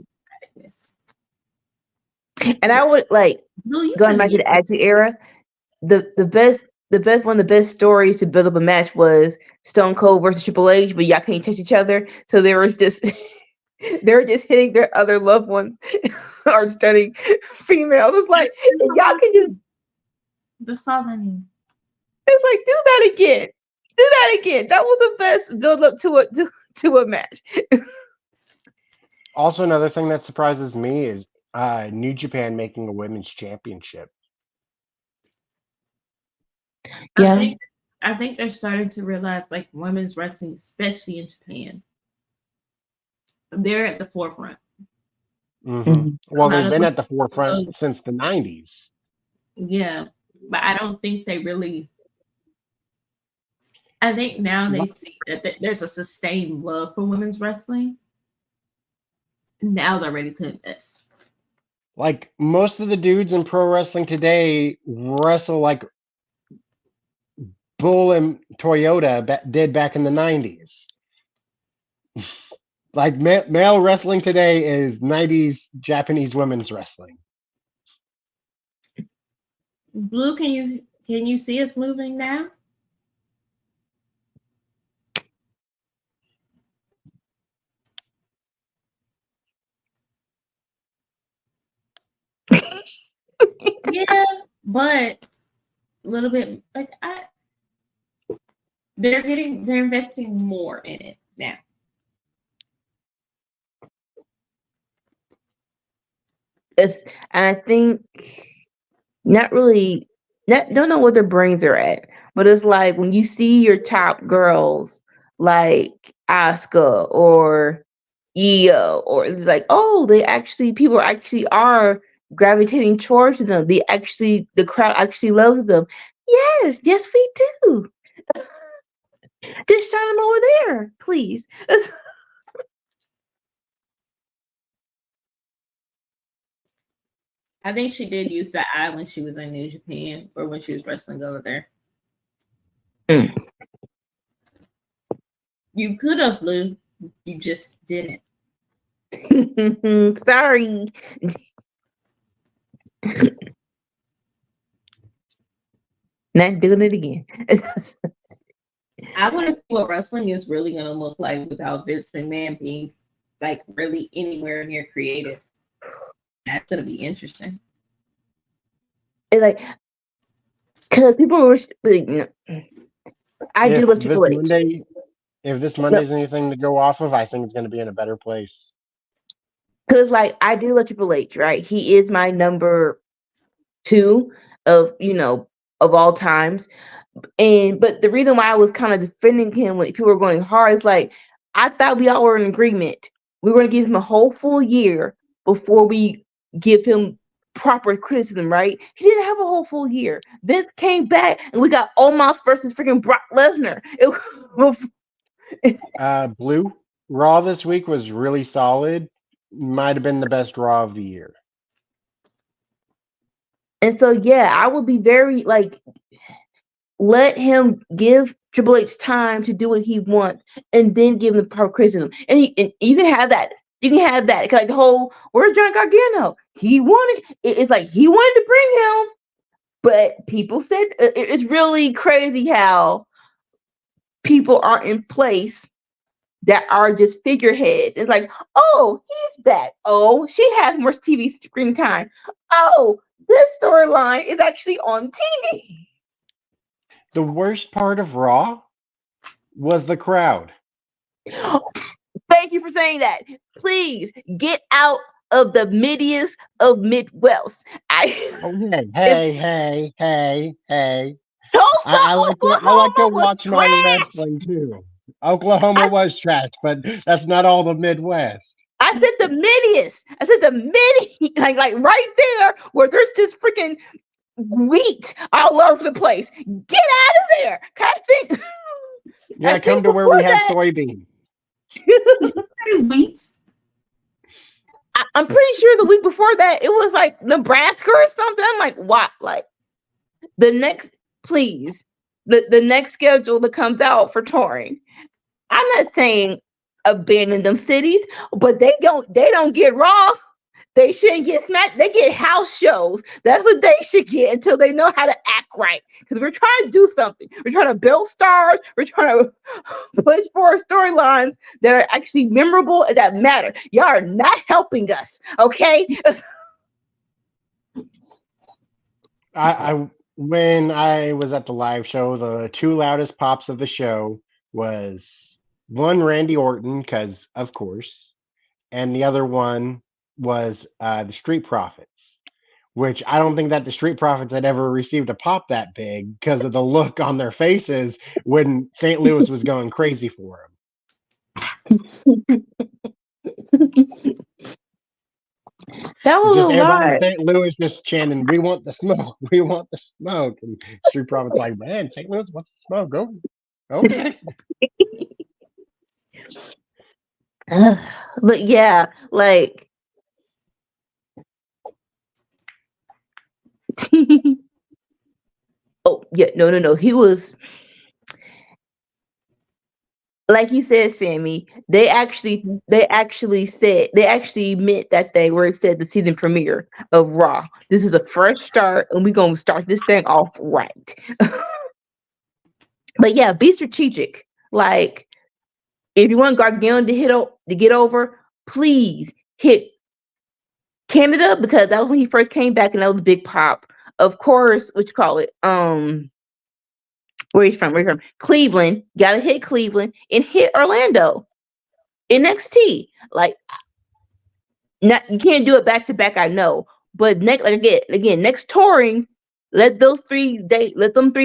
this. And I would like No, you going finna back to get the Attitude Era. The best one of the best stories to build up a match was Stone Cold versus Triple H, but y'all can't touch each other. So there was just they're just hitting their other loved ones or stunning females. It's like if y'all can just the Southern. it's like do that again. Do that again. That was the best build up to a match. Also, another thing that surprises me is New Japan making a women's championship. Yeah. I think they're starting to realize like women's wrestling, especially in Japan. They're at the forefront. Well, Not they've as been much at the forefront as since the 90s. yeah, but I don't think they really. I think now they see that there's a sustained love for women's wrestling. Now they're ready to invest. Like most of the dudes in pro wrestling today wrestle like Bull and Toyota did back in the 90s. Like male wrestling today is 90s Japanese women's wrestling. Blue, can you see us moving now? Yeah, but a little bit like they're investing more in it now. And I think not really, don't know what their brains are at, but it's like when you see your top girls like Asuka or Io, or it's like, oh, people actually are gravitating towards them. The crowd actually loves them. Yes, we do. Just shine them over there, please. I think she did use that eye when she was in New Japan or when she was wrestling over there. You could have, Blue. You just didn't. Sorry. Not doing it again. I want to see what wrestling is really going to look like without Vince McMahon being like really anywhere near creative. That's going to be interesting. It's like, because people were like, I do let you Monday, if this Monday's anything to go off of, I think it's going to be in a better place. Because like I do let Triple H, right? He is my number 2 of all times. But the reason why I was kind of defending him when people were going hard is like I thought we all were in agreement. We were going to give him a whole full year before we give him proper criticism, right? He didn't have a whole full year. Vince came back and we got Omos versus freaking Brock Lesnar. Blue, Raw this week was really solid. Might have been the best Raw of the year. And so yeah, I would be very like, let him give Triple H time to do what he wants, and then give him the proper criticism. And you can have that. You can have that. Like the whole, where's Johnny Gargano? It's like he wanted to bring him, but people said it's really crazy how people are in place that are just figureheads. It's like, oh, he's back. Oh, she has more TV screen time. Oh, this storyline is actually on TV. The worst part of Raw was the crowd. Thank you for saying that. Please get out of the middiest of Midwest. Hey. Don't I like to watch my trash. wrestling too. Oklahoma was trash, but that's not all the Midwest. I said the middiest. I said the midi, like right there where there's just freaking wheat all over the place. Get out of there. I think. Yeah, come to where we have soybeans. Wheat. I'm pretty sure the week before that it was like Nebraska or something. I'm like, what? Like the next, please, the next schedule that comes out for touring. I'm not saying abandon them cities, but they don't get Raw. They shouldn't get smacked. They get house shows. That's what they should get until they know how to act right. Because we're trying to do something. We're trying to build stars. We're trying to push forward storylines that are actually memorable and that matter. Y'all are not helping us, okay? When I was at the live show, the 2 loudest pops of the show was one Randy Orton, because of course, and the other one was the Street Profits, which I don't think that the Street Profits had ever received a pop that big because of the look on their faces when St. Louis was going crazy for them. That was a Just everybody in lot. St. Louis just chanting, "We want the smoke, we want the smoke." And Street Profits like, "Man, St. Louis wants the smoke. Go, okay." But yeah, like oh yeah, no. He was like you said, Sammy. They actually meant that they were said the season premiere of Raw. This is a fresh start, and we're gonna start this thing off right. But yeah, be strategic. Like if you want Gargano to get over, please hit Canada because that was when he first came back, and that was a big pop. Of course, what you call it? Where he's from? Where he's from? Cleveland. Got to hit Cleveland and hit Orlando. NXT. Like, not you can't do it back to back. I know, but next, like again, next touring, let them 3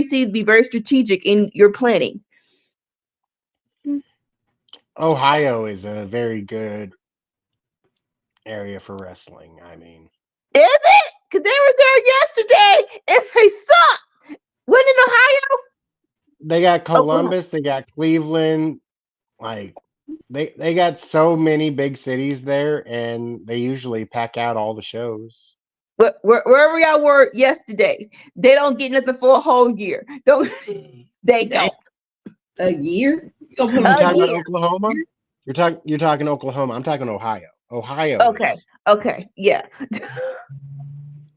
seeds be very strategic in your planning. Ohio is a very good area for wrestling. I mean, Is it? Because they were there yesterday and they suck. When in Ohio? they got Oklahoma. Columbus, they got Cleveland, like they got so many big cities there, and they usually pack out all the shows. Wherever y'all were yesterday, they don't get nothing for a whole year. Don't they Damn. don't A year? You gonna You put talking them about year. Oklahoma? You're talking Oklahoma. I'm talking Ohio. Ohio is Okay, yeah. Damn.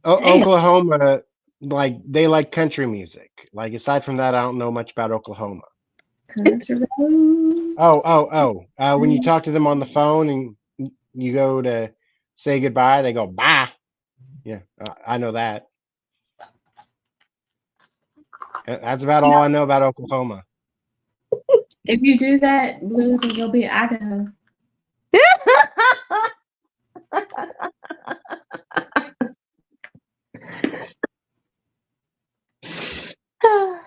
Oklahoma. Like they like country music. Like aside from that, I don't know much about Oklahoma. Country Oh, roads. oh, oh. When you talk to them on the phone and you go to say goodbye, they go bye. Yeah, I know that. That's about all I know about Oklahoma. If you do that, Blue, then you'll be Idaho.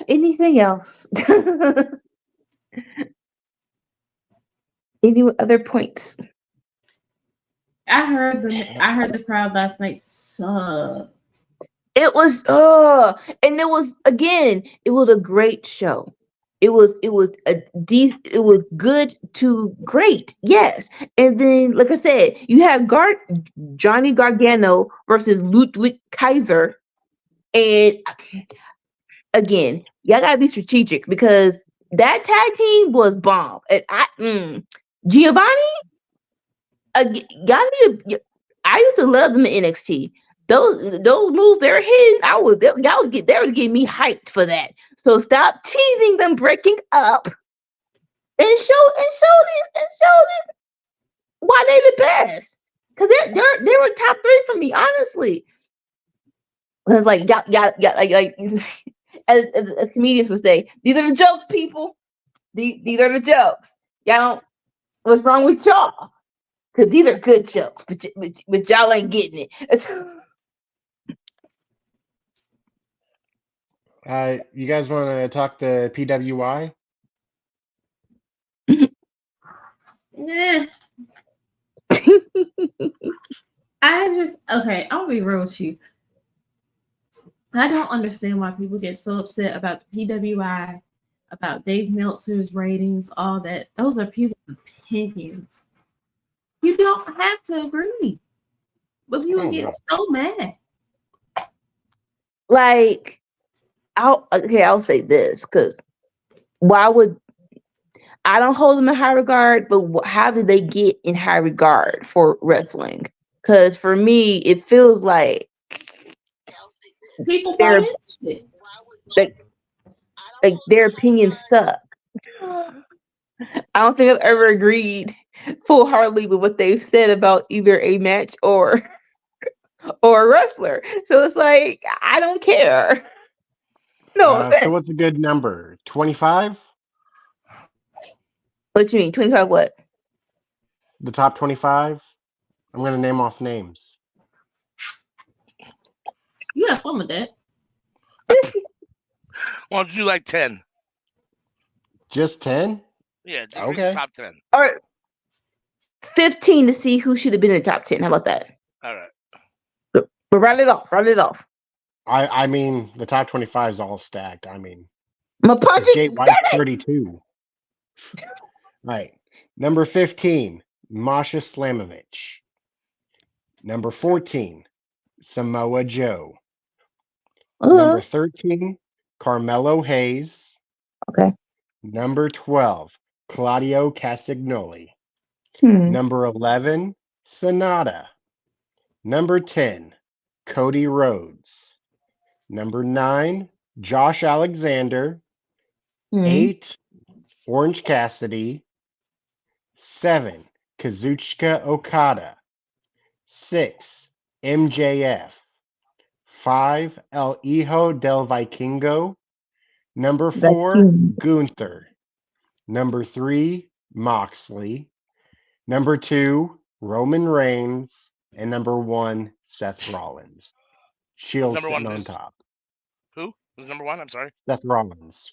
Anything else? Any other points? I heard the crowd last night sucked. It was and it was again, it was a great show. It was good to great, yes. And then, like I said, you have Johnny Gargano versus Ludwig Kaiser, and again, y'all gotta be strategic because that tag team was bomb. And Giovanni, y'all need to. I used to love them in NXT. Those moves they're hitting, they were getting me hyped for that. So stop teasing them breaking up and show this why they the best. Cause they were top 3 for me, honestly. It's like like as comedians would say, these are the jokes, people. These are the jokes. Y'all don't. What's wrong with y'all? Because these are good jokes, but y'all ain't getting it. You guys want to talk the PWI? Yeah. I'll be real with you. I don't understand why people get so upset about the PWI, about Dave Meltzer's ratings, all that. Those are people's opinions. You don't have to agree, but people get so mad. Like, I'll say this because why would I don't hold them in high regard, but how did they get in high regard for wrestling? Because for me, it feels like People their bought into it. like their opinions suck. I don't think I've ever agreed full heartedly with what they've said about either a match or a wrestler. So it's like I don't care. No So offense. what's a good number? 25? What you mean? 25 what? The top 25? I'm going to name off names. You have fun with that. Why don't you do like 10? Just 10? Yeah, just Okay. top 10. All right. 15 to see who should have been in the top 10. How about that? All right. But round it off. Round it off. I mean, the top 25 is all stacked. I mean, I'm gonna punch because it. Jake White's 32. Right. Number 15, Masha Slamovich. Number 14, Samoa Joe. Number 13, Carmelo Hayes. Okay. Number 12, Claudio Castagnoli. Hmm. Number 11, Sonata. Number 10, Cody Rhodes. Number 9, Josh Alexander. Hmm. 8, Orange Cassidy. 7, Kazuchika Okada. 6, MJF. 5, El Hijo del Vikingo. Number 4, Gunther. Number 3, Moxley. Number 2, Roman Reigns. And number 1, Seth Rollins. Shield Number sitting one on was top. who? Was number 1? I'm sorry. Seth Rollins.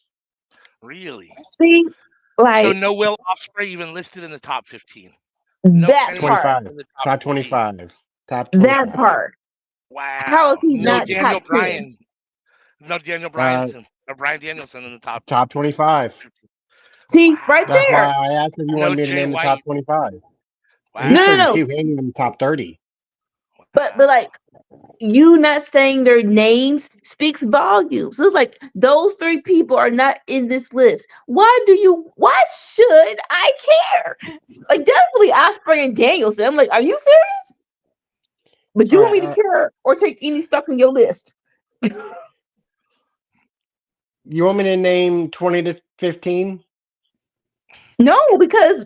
Really? See, So like no Will Ospreay even listed in the top 15. No that Kenny part. 25. in the Top 15. 25. Top That 25. part. How is Wow. he No not Daniel top 10? Bryan. No Daniel Uh, Bryanson or Bryan Danielson in the top. top 25. 15. See, right Wow. That's there. why I asked if you No wanted me to Jay name the top White. 25. Wow. He's No. 32. He ain't even in the top 30. But like you not saying their names speaks volumes. It's like those 3 people are not in this list. Why should I care? Like definitely Osprey and Danielson. I'm like, are you serious? But you want me to care or take any stuff in your list? You want me to name 20 to 15? No, because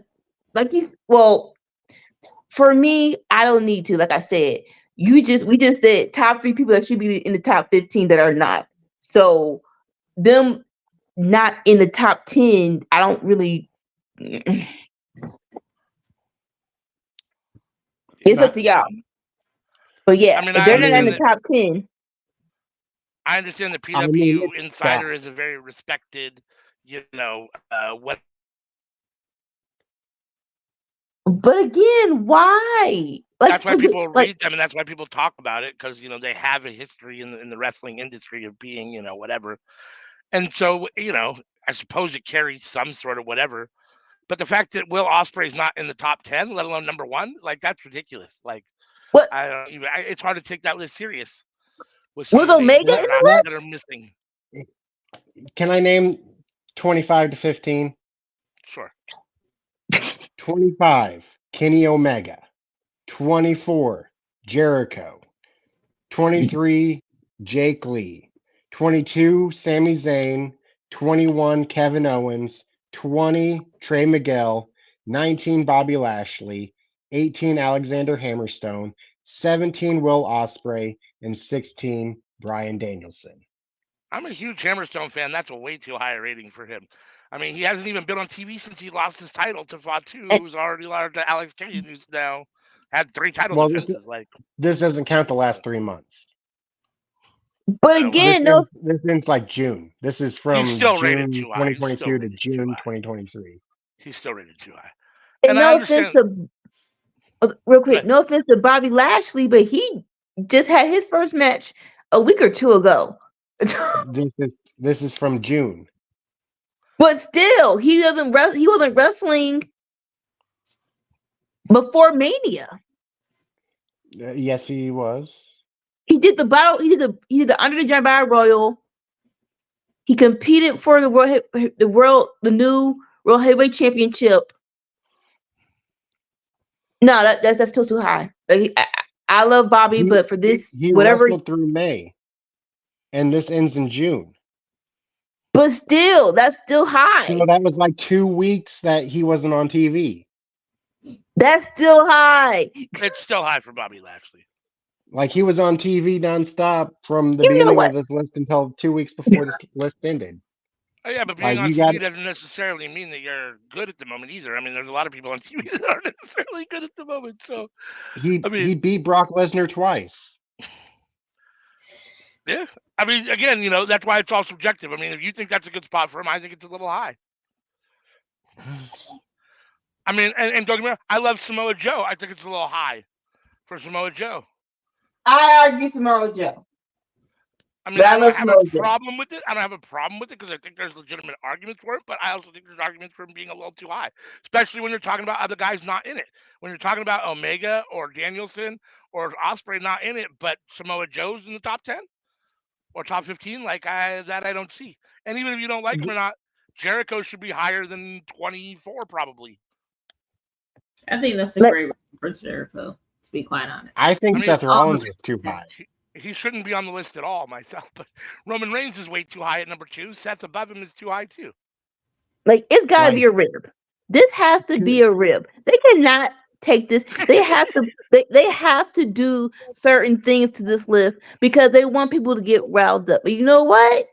for me, I don't need to. Like I said, we just said top 3 people that should be in the top 15 that are not. So them not in the top 10, I don't really. It's up to y'all. But yeah, I mean, if they're not in the top 10. I understand the I PW mean, it's Insider stacked. is a very respected, what But again, why? that's why people read them and that's why people talk about it because they have a history in the wrestling industry of being whatever, and so I suppose it carries some sort of whatever. But the fact that Will Ospreay's not in the top 10, let alone number 1, like that's ridiculous. Like what I don't even. It's hard to take that list serious with some was of the names Omega in the that list? are missing. Can I name 25 to 15? Sure. 25, Kenny Omega. 24, Jericho. 23, Jake Lee. 22, Sami Zayn. 21, Kevin Owens. 20, Trey Miguel. 19, Bobby Lashley. 18, Alexander Hammerstone. 17, Will Ospreay. And 16, Bryan Danielson. I'm a huge Hammerstone fan. That's a way too high a rating for him. I mean, he hasn't even been on TV since he lost his title to Fatu, And, who's already lost to Alex Kane, who's now had 3 title Well, defenses. this doesn't count the last 3 months. but well, again, This ends like June. This is he's from still rated June too high. He's still 2022 to rated too June high. 2023. He's still rated too high. and And I no offense understand. to real quick, But no offense to Bobby Lashley, but he just had his first match a week or 2 ago. This is from June. But still, he wasn't wrestling before Mania. Yes, he was. He did the battle. He did the Under the Giant Battle Royal. He competed for the new World Heavyweight Championship. No, that's still too high. Like, I love Bobby, but for this, he whatever. wrestled through May, and this ends in June. But still, that's still high. So that was like 2 weeks that he wasn't on TV. That's still high. it's still high for Bobby Lashley. Like he was on TV nonstop from the beginning of this list until 2 weeks before this list ended. Oh, yeah, but being Like on you TV got doesn't necessarily mean that you're good at the moment either. I mean, there's a lot of people on TV that aren't necessarily good at the moment. So he I mean, he beat Brock Lesnar twice. yeah. I mean, again, that's why it's all subjective. I mean, if you think that's a good spot for him, I think it's a little high. I mean, and don't get me wrong, I love Samoa Joe. I think it's a little high for Samoa Joe. I argue Samoa Joe, I mean, but I I don't love have a Samoa Joe. problem with it. I don't have a problem with it because I think there's legitimate arguments for it. But I also think there's arguments for him being a little too high, especially when you're talking about other guys not in it. When you're talking about Omega or Danielson or Osprey not in it, but Samoa Joe's in the top 10 or top 15, like I don't see. And even if you don't like him or not, Jericho should be higher than 24 probably. I think that's a Let, great reason for Jericho, to be quite honest. I I think mean, Seth All the Rollins is too reasons. high. he shouldn't be on the list at all myself, but Roman Reigns is way too high at number 2. Seth above him is too high too. like it's got to be Like, a rib. This has to be a rib. They cannot take this. They have to. They have to do certain things to this list because they want people to get riled up. But you know what?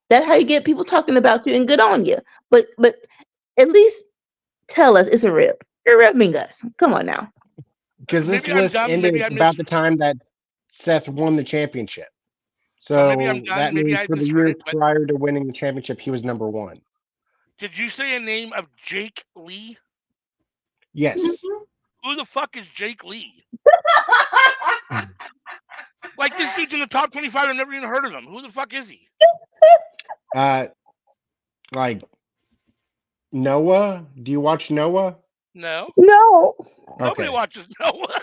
That's how you get people talking about you and good on you. But at least tell us it's a rib. You're ribbing us. Come on now. because this Maybe I'm list dumb. ended Maybe I about mis. the time that Seth won the championship. So maybe I'm So done. that Maybe means I for the misheard year it. But prior to winning the championship, he was number one. did you say a name of Jake Lee? Yes. Who the fuck is Jake Lee? Like this dude's in the top 25. I've never even heard of him. Who the fuck is he? Uh, like Noah. Do you watch Noah? No, No. nobody Okay. watches Noah.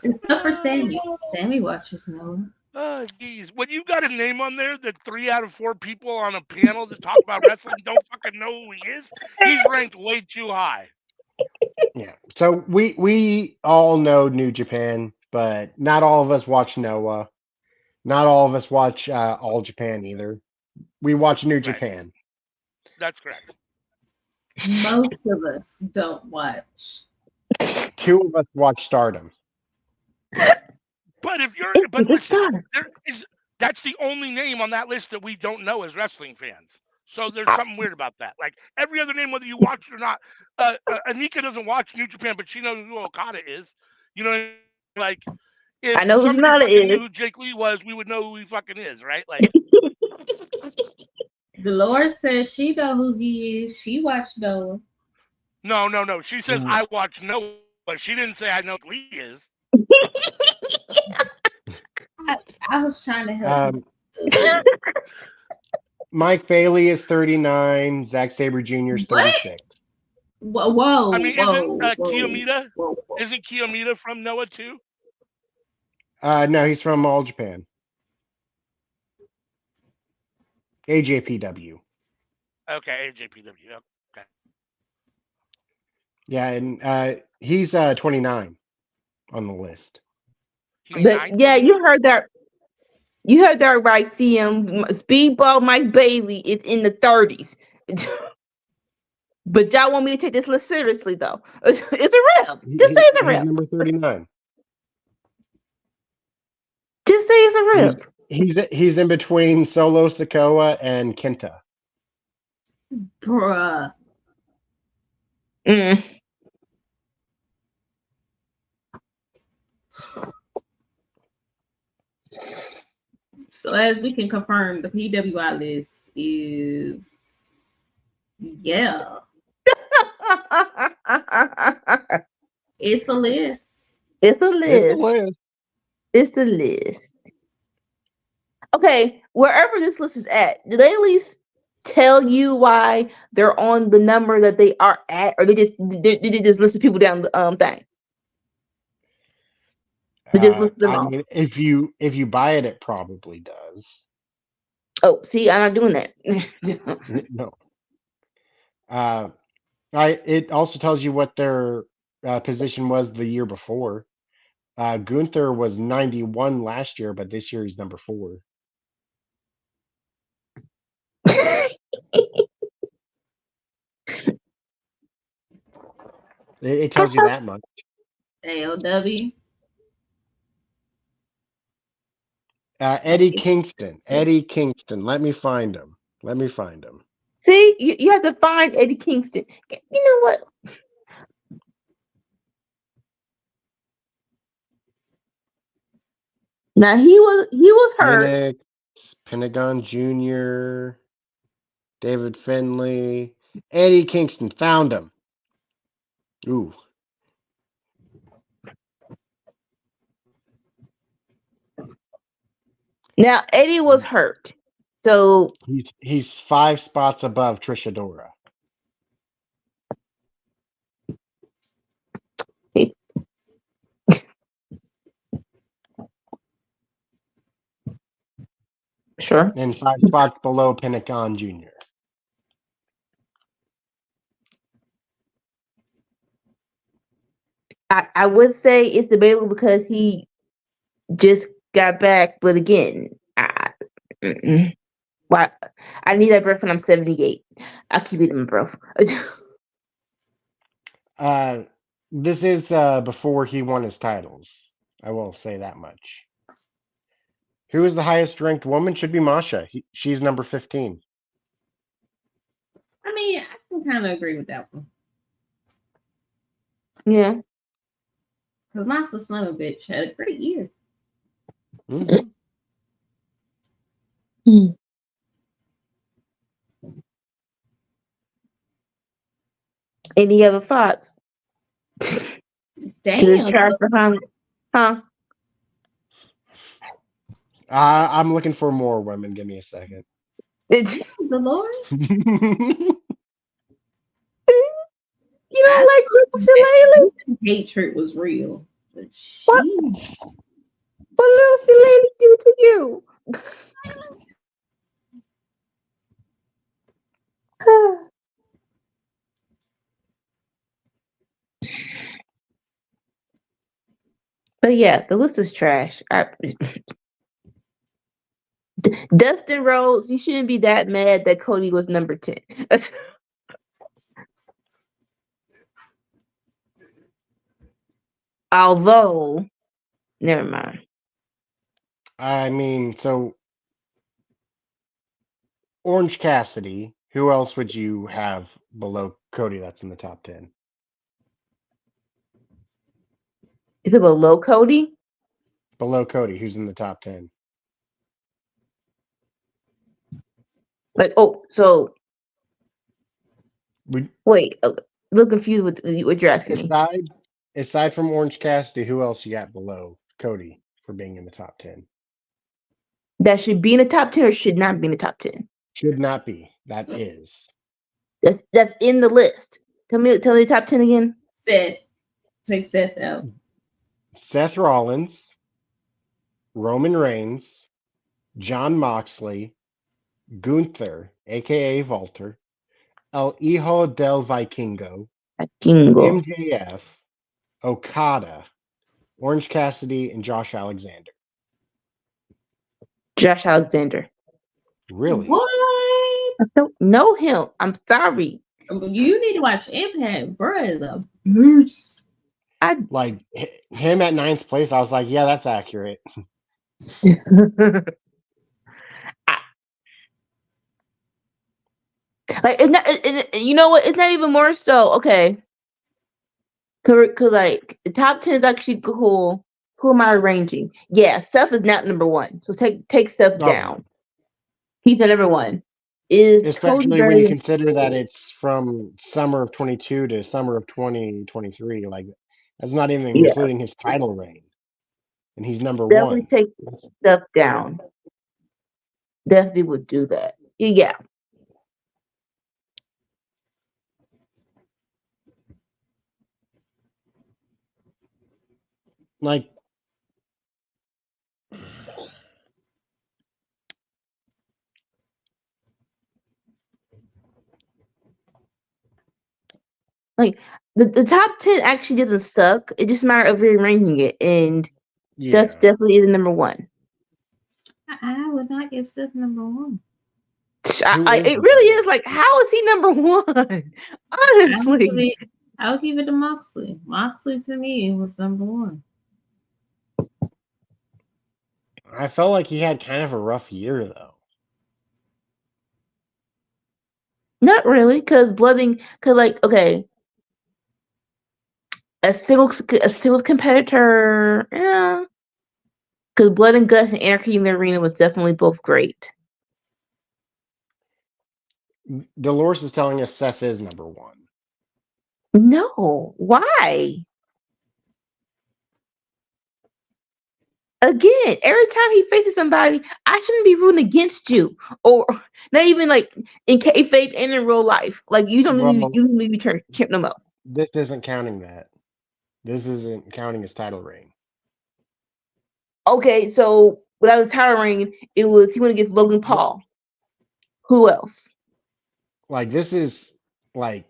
Except for Sammy. Sammy watches Noah. Oh, geez. When you've got a name on there that 3 out of 4 people on a panel that talk about wrestling don't fucking know who he is, he's ranked way too high. Yeah. So we all know New Japan, but not all of us watch Noah. Not all of us watch All Japan either. We watch New Right. Japan. That's correct. Most of us don't watch. Two of us watch Stardom. But if you're, It's but the listen, star. that's the only name on that list that we don't know as wrestling fans. So there's something weird about that. Like every other name, whether you watch it or not, Anika doesn't watch New Japan, but she knows who Okada is. You know, what I mean? Like if I know who somebody Sonata fucking knew is. who Jake Lee was, we would know who he fucking is, right? Like Dolores says she know who he is. She watched Noah. no. She says Mm. I watch Noah. She didn't say I know who Lee is. I was trying to help Um, you. Mike Bailey is 39. Zack Sabre Jr. is What? 36. Whoa, I mean, whoa. isn't Kiyomiya from Noah too? No, he's from All Japan. AJPW. Okay, AJPW. Okay. Yeah, and he's 29 on the list. But yeah, you heard that. You heard that right, CM. Speedball Mike Bailey is in the 30s. But y'all want me to take this list seriously, though. It's a rib. Just say it's a He's rib. number 39. Just say it's a rib. He's in between Solo Sikoa and Kenta. Bruh. Mm. So as we can confirm, the PWI list is it's a list. It's a It's a list. list. It's a list. Okay, wherever this list is at, do they at least tell you why they're on the number that they are at, or they just list people down the thing? They just list them I off. mean, if you buy it, it probably does. Oh, see, I'm not doing that. No. It also tells you what their position was the year before. Gunther was 91 last year, but this year he's number 4. It tells you that much. AOW. Eddie Kingston. Eddie Kingston. Let me find him. See, you have to find Eddie Kingston. You know what? Now he was hurt. Phoenix, Pentagon Jr., David Finley. Eddie Kingston found him. Ooh, Now Eddie was hurt, so he's 5 spots above Trisha Dora. he- sure. And 5 spots below Pentagon Jr. I would say it's debatable because he just got back, but again, mm-mm. Why? I need that breath when I'm 78. I'll keep eating my breath. Uh, this is before he won his titles. I will say that much. Who is the highest ranked woman? Should be Masha. She's number 15. I mean, I can kind of agree with that one. Yeah. Because my son of a bitch had a great year. Mhm. Any other thoughts? Damn. To this chart behind, huh? I'm looking for more women. Give me a second. It's, Dolores? you don't like Little Shillelagh? Hatred was real. But What? she... What Little Shillelagh do to you? But yeah, the list is trash. Dustin Rhodes, you shouldn't be that mad that Cody was number 10. Although, never mind. I mean, so Orange Cassidy. Who else would you have below Cody that's in the top 10? Is it below Cody? Below Cody, who's in the top 10? Like, oh, so Would, wait, a little confused with what you're asking me. aside from Orange Cassidy, who else you got below Cody for being in the top 10? That should be in the top 10 or should not be in the top 10? Should not be. That is. That's in the list. Tell me the top 10 again. Seth. Take Seth out. Seth Rollins, Roman Reigns, John Moxley, Gunther, aka Walter, El Hijo del Vikingo, Kingo. MJF, Okada, Orange Cassidy, and Josh Alexander. Josh Alexander. Really? What? I don't know him. I'm sorry. You need to watch Impact, bro. Is a beast. Like him at 9th place, I was like, yeah, that's accurate. Like, it's not, you know what? It's not even more so. Okay. Cause like the top 10 is actually cool. Who am I arranging? Yeah, Seth is not number 1. So take Seth down. He's the number 1. Is especially when you consider that it's from summer of 22 to summer of 2023. Like that's not even including his title reign, and he's number definitely 1. Take Seth down. Definitely would do that. Yeah. Like the top 10 actually doesn't suck. It just a matter of rearranging it, and Seth definitely is number 1. I would not give Seth number 1. It really is like, how is he number 1? Honestly, I'll give it to Moxley. Moxley to me was number 1. I felt like he had kind of a rough year though. Not really, because like, okay, a singles competitor, yeah. Because Blood and Guts and Anarchy in the Arena was definitely both great. Dolores is telling us Seth is number one. No, why? Again, every time he faces somebody, I shouldn't be rooting against you, or not even like in kayfabe and in real life. Like Well, you don't need to turn champ no more. this isn't counting that. This isn't counting his title reign. Okay, so when I was title reign, it was he went against Logan Paul. Who else? Like this is like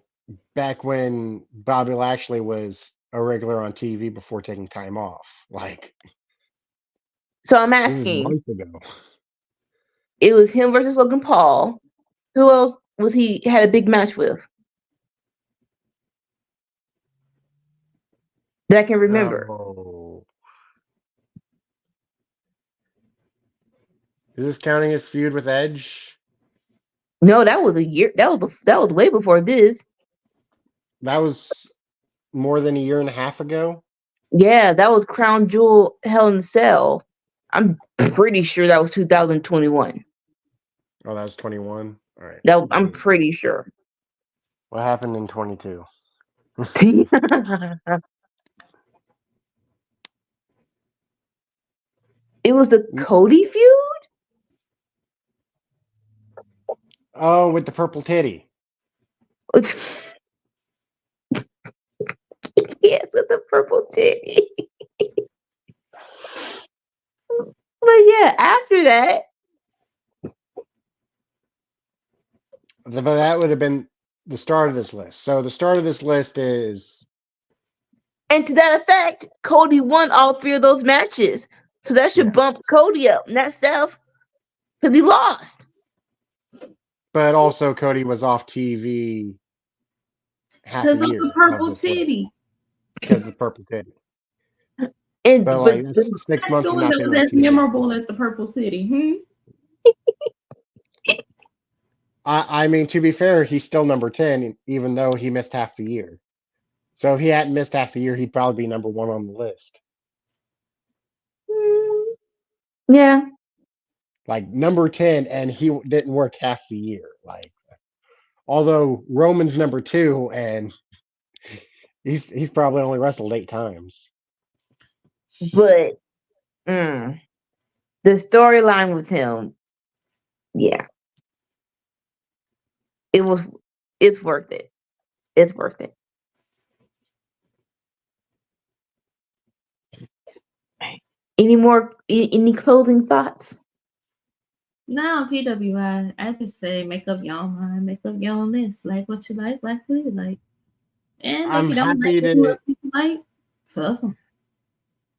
back when Bobby Lashley was a regular on TV before taking time off. Like So I'm this is asking, months ago. it was him versus Logan Paul. Who else was he had a big match with that I can remember? Oh, is this counting his feud with Edge? No, that was a year. That was way before this. That was more than a year and a half ago. Yeah, that was Crown Jewel Hell in a Cell. I'm pretty sure that was 2021. Oh, that was 21. All right. That I'm pretty sure. What happened in 22? It was the Cody feud. Oh, with the purple titty. Yes, with the purple titty. But yeah, after that, But that would have been the start of this list. So the start of this list is, and to that effect, Cody won all three of those matches. So that should yeah. bump Cody up, not Steph, because he lost. But also Cody was off TV half a Because of year the of purple this list titty. because of the purple titty. And But but, like but that's 6 What's months of doing not that being was on as TV. memorable as the purple titty? I mean, to be fair, he's still number 10, even though he missed half the year. So if he hadn't missed half the year, he'd probably be number one on the list. yeah. Like number 10, and he didn't work half the year. Like, although Roman's number two, and he's probably only wrestled 8 times. But the storyline with him, yeah, it was. It's worth it. It's worth it. Any more? Any closing thoughts? No, PWI. I just say make up your own mind, make up your own list. Like what you like what you like. And if I'm you don't like happy it, who to else you like, fuck 'em.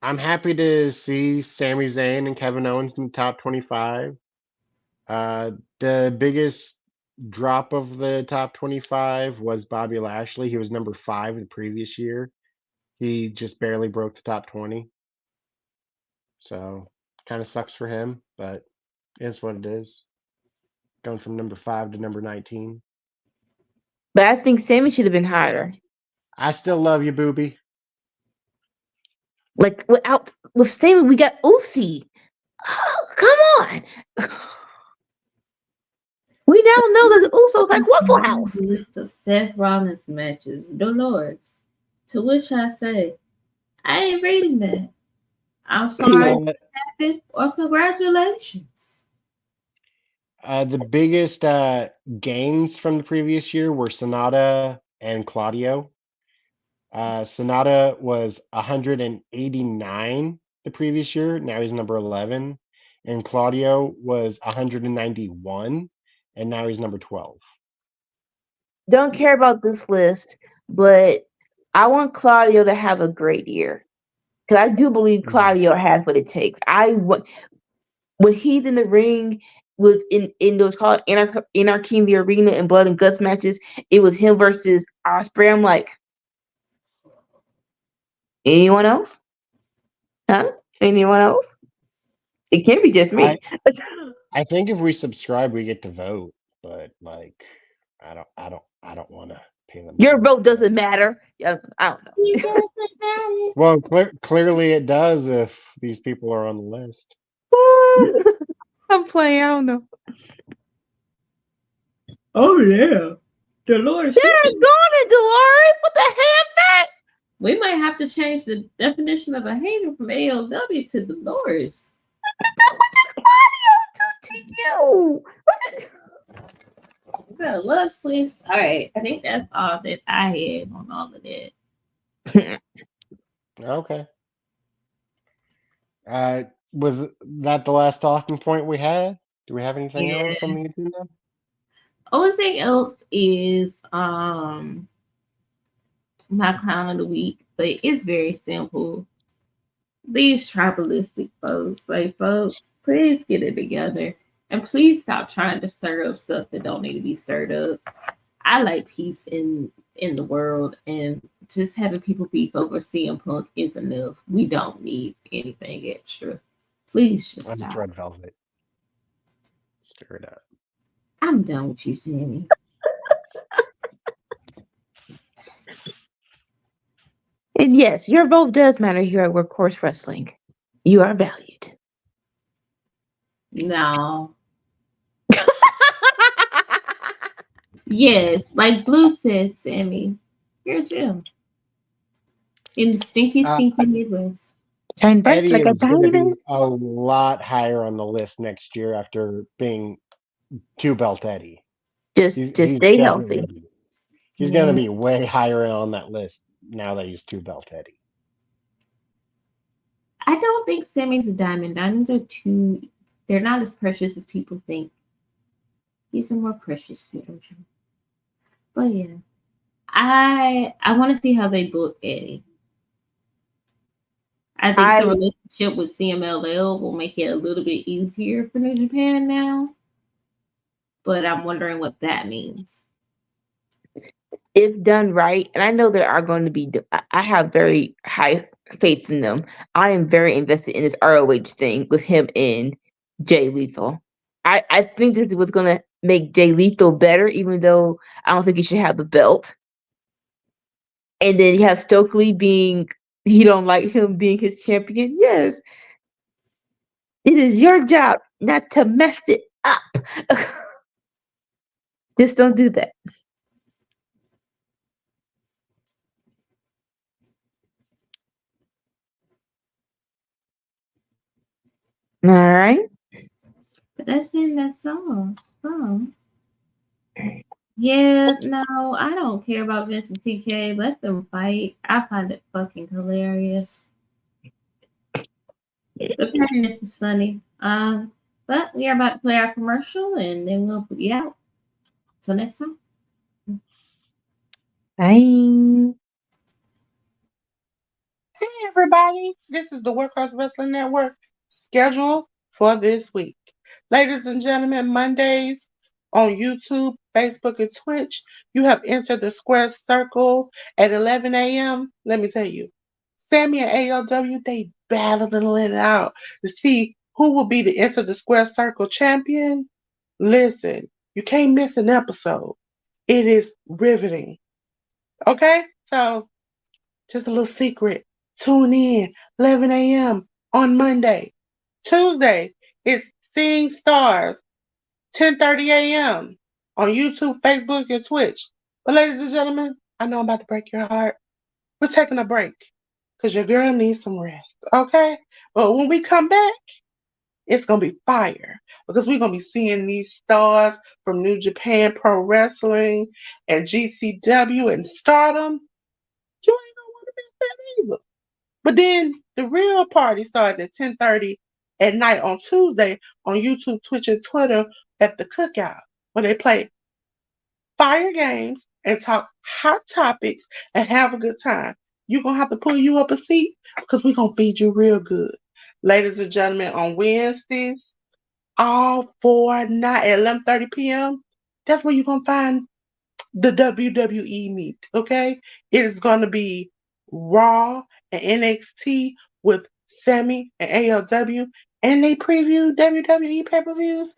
I'm happy to see Sami Zayn and Kevin Owens in the top 25. The biggest drop of the top 25 was Bobby Lashley. He was number 5 the previous year. He just barely broke the top 20. So kind of sucks for him, but it is what it is. Going from number 5 to number 19. But I think Sammy should have been higher. I still love you, booby. Like with Sammy, we got Uzi. Oh, come on. We now know that the Usos like Waffle House. List of Seth Rollins matches. Dolores. To which I say, I ain't reading that. I'm sorry Uh, it happened or congratulations. the biggest gains from the previous year were Sonata and Claudio. Sonata was 189 the previous year. Now he's number 11. And Claudio was 191. And now he's number 12. Don't care about this list, but I want Claudio to have a great year. Because I do believe Mhm. Claudio has what it takes. When he's in the ring with in those called Anarchy in the Arena and Blood and Guts matches, it was him versus Osprey. I'm like, anyone else? Huh? Anyone else? It can't be just I me. I think if we subscribe, we get to vote. But like, I don't want to pay the Your money. vote doesn't matter. Yeah, I don't know. You just like that. Well, clearly it does if these people are on the list. I'm playing. I don't know. Oh yeah. Dolores, she They're can. gone, Dolores. What the hell, We might have to change the definition of a hater from ALW to Dolores. what is Claudio to you? You gotta love Swiss. All right, I think that's all that I had on all of that. Okay. Was that the last talking point we had? Do we have anything else on Yeah. the agenda? Only thing else is my clown of the week, but it's very simple. These tribalistic folks, like folks, please get it together. And please stop trying to stir up stuff that don't need to be stirred up. I like peace in the world, and just having people beef over CM Punk is enough. We don't need anything extra. Please just I'm just stop. red velvet. Stir it up. I'm done with you, Sammy. And yes, your vote does matter here at Workhorse Wrestling. You are valued. No. Yes, like Blue said, Sammy, you're a gem in the stinky, Uh, stinky Midwest. Shine bright Eddie like a is going to diamond. be a lot higher on the list next year after being two belt Eddie. Just He's stay definitely healthy. going to be. He's going to Yeah. be way higher on that list now that he's two belt Eddie. I don't think Sammy's a diamond. Diamonds are too, they're not as precious as people think. He's a more precious little gem. But yeah, I want to see how they book Eddie. I think I the relationship with CMLL will make it a little bit easier for New Japan now. But I'm wondering what that means. if done right, and I know there are going to be, I have very high faith in them. I am very invested in this ROH thing with him and Jay Lethal. I think this was going to make Jay Lethal better, even though I don't think he should have the belt. And then he has Stokely being, he don't like him being his champion. Yes, it is your job not to mess it up. Just don't do that. All right. But that's it. That's all. So yeah, no, I don't care about Vince and TK. Let them fight. I find it fucking hilarious. The pettiness is funny. But we are about to play our commercial and then we'll be out. Till next time. Bye. Hey everybody, this is the Workhouse Wrestling Network schedule for this week. Ladies and gentlemen, Mondays on YouTube, Facebook, and Twitch, you have entered the square circle at 11 a.m. Let me tell you, Sammy and ALW, they battling it out to see who will be the Enter the Square Circle champion. Listen, you can't miss an episode. It is riveting. Okay? So just a little secret. Tune in 11 a.m. on Monday. Tuesday, it's Seeing Stars, 10:30 a.m. on YouTube, Facebook, and Twitch. But ladies and gentlemen, I know I'm about to break your heart. We're taking a break because your girl needs some rest, okay? But when we come back, it's going to be fire because we're going to be seeing these stars from New Japan Pro Wrestling and GCW and Stardom. You ain't going to want to miss that either. But then the real party starts at 10:30 at night on Tuesday on YouTube, Twitch, and Twitter at the Cookout, where they play fire games and talk hot topics and have a good time. You're going to have to pull you up a seat because we're going to feed you real good. Ladies and gentlemen, on Wednesdays, all 4 night at 11:30 p.m., that's where you're going to find the WWE meet, okay? It is going to be Raw and NXT with Sammy and ALW, and they preview WWE pay-per-views.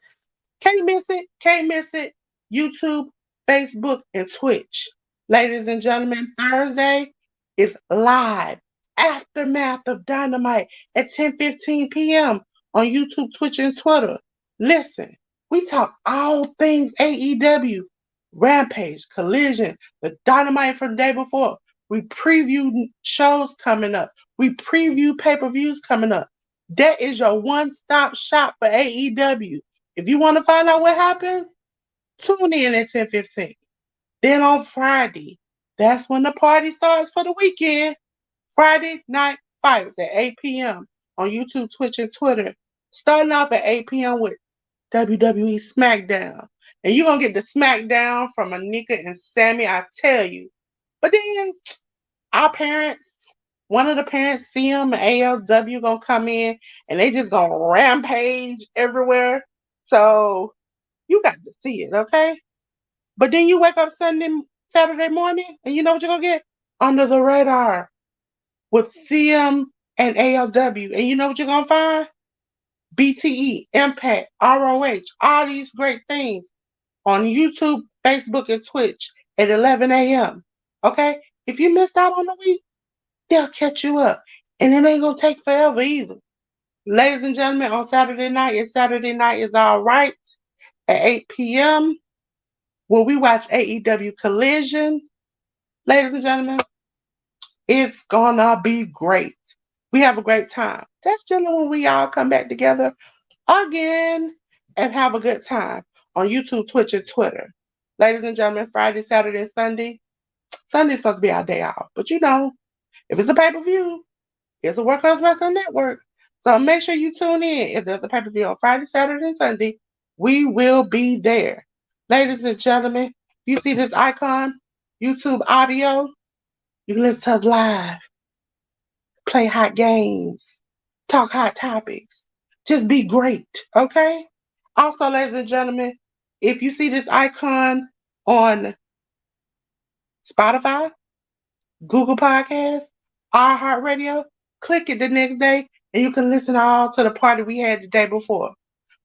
Can't miss it. Can't miss it. YouTube, Facebook, and Twitch. Ladies and gentlemen, Thursday is live aftermath of Dynamite at 10:15 p.m. on YouTube, Twitch, and Twitter. Listen, we talk all things AEW Rampage, Collision, the Dynamite from the day before. We preview shows coming up. We preview pay-per-views coming up. That is your one-stop shop for AEW. If you want to find out what happened, tune in at 10:15. Then on Friday, that's when the party starts for the weekend. Friday Night Fights at 8 p.m. on YouTube, Twitch, and Twitter. Starting off at 8 p.m. with WWE SmackDown. And you're going to get the SmackDown from Anika and Sammy, I tell you. But then our parents, one of the parents, CM and ALW, going to come in and they just going to rampage everywhere. So you got to see it, okay? But then you wake up Saturday morning, and you know what you're going to get? Under the Radar with CM and ALW. And you know what you're going to find? BTE, Impact, ROH, all these great things on YouTube, Facebook, and Twitch at 11 a.m. Okay? If you missed out on the week, they'll catch you up. And it ain't going to take forever either. Ladies and gentlemen, on Saturday night, it's Saturday Night is All Right at 8 p.m. where we watch AEW Collision. Ladies and gentlemen, it's gonna be great. We have a great time. That's generally when we all come back together again and have a good time on YouTube, Twitch, and Twitter. Ladies and gentlemen, Friday, Saturday, and Sunday. Sunday's supposed to be our day off. But you know, if it's a pay-per-view, it's a Workhouse Wrestling Network. So make sure you tune in. If there's a pay-per-view on Friday, Saturday, and Sunday, we will be there. Ladies and gentlemen, you see this icon, YouTube audio, you can listen to us live, play hot games, talk hot topics. Just be great, okay? Also, ladies and gentlemen, if you see this icon on Spotify, Google Podcasts, iHeartRadio, click it the next day and you can listen all to the party we had the day before.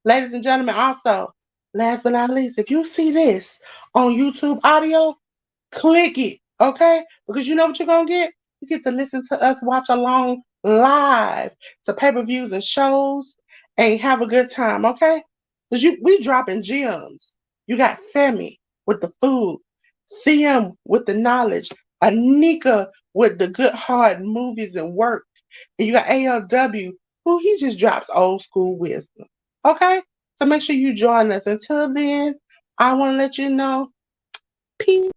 Ladies and gentlemen, also, last but not least, if you see this on YouTube audio, click it, okay? Because you know what you're going to get? You get to listen to us watch along live to pay-per-views and shows and have a good time, okay? Because we dropping gems. You got Sammy with the food, CM with the knowledge, Anika with the good hard movies and work, and you got ALW, who he just drops old school wisdom, okay? So make sure you join us. Until then, I want to let you know, peace.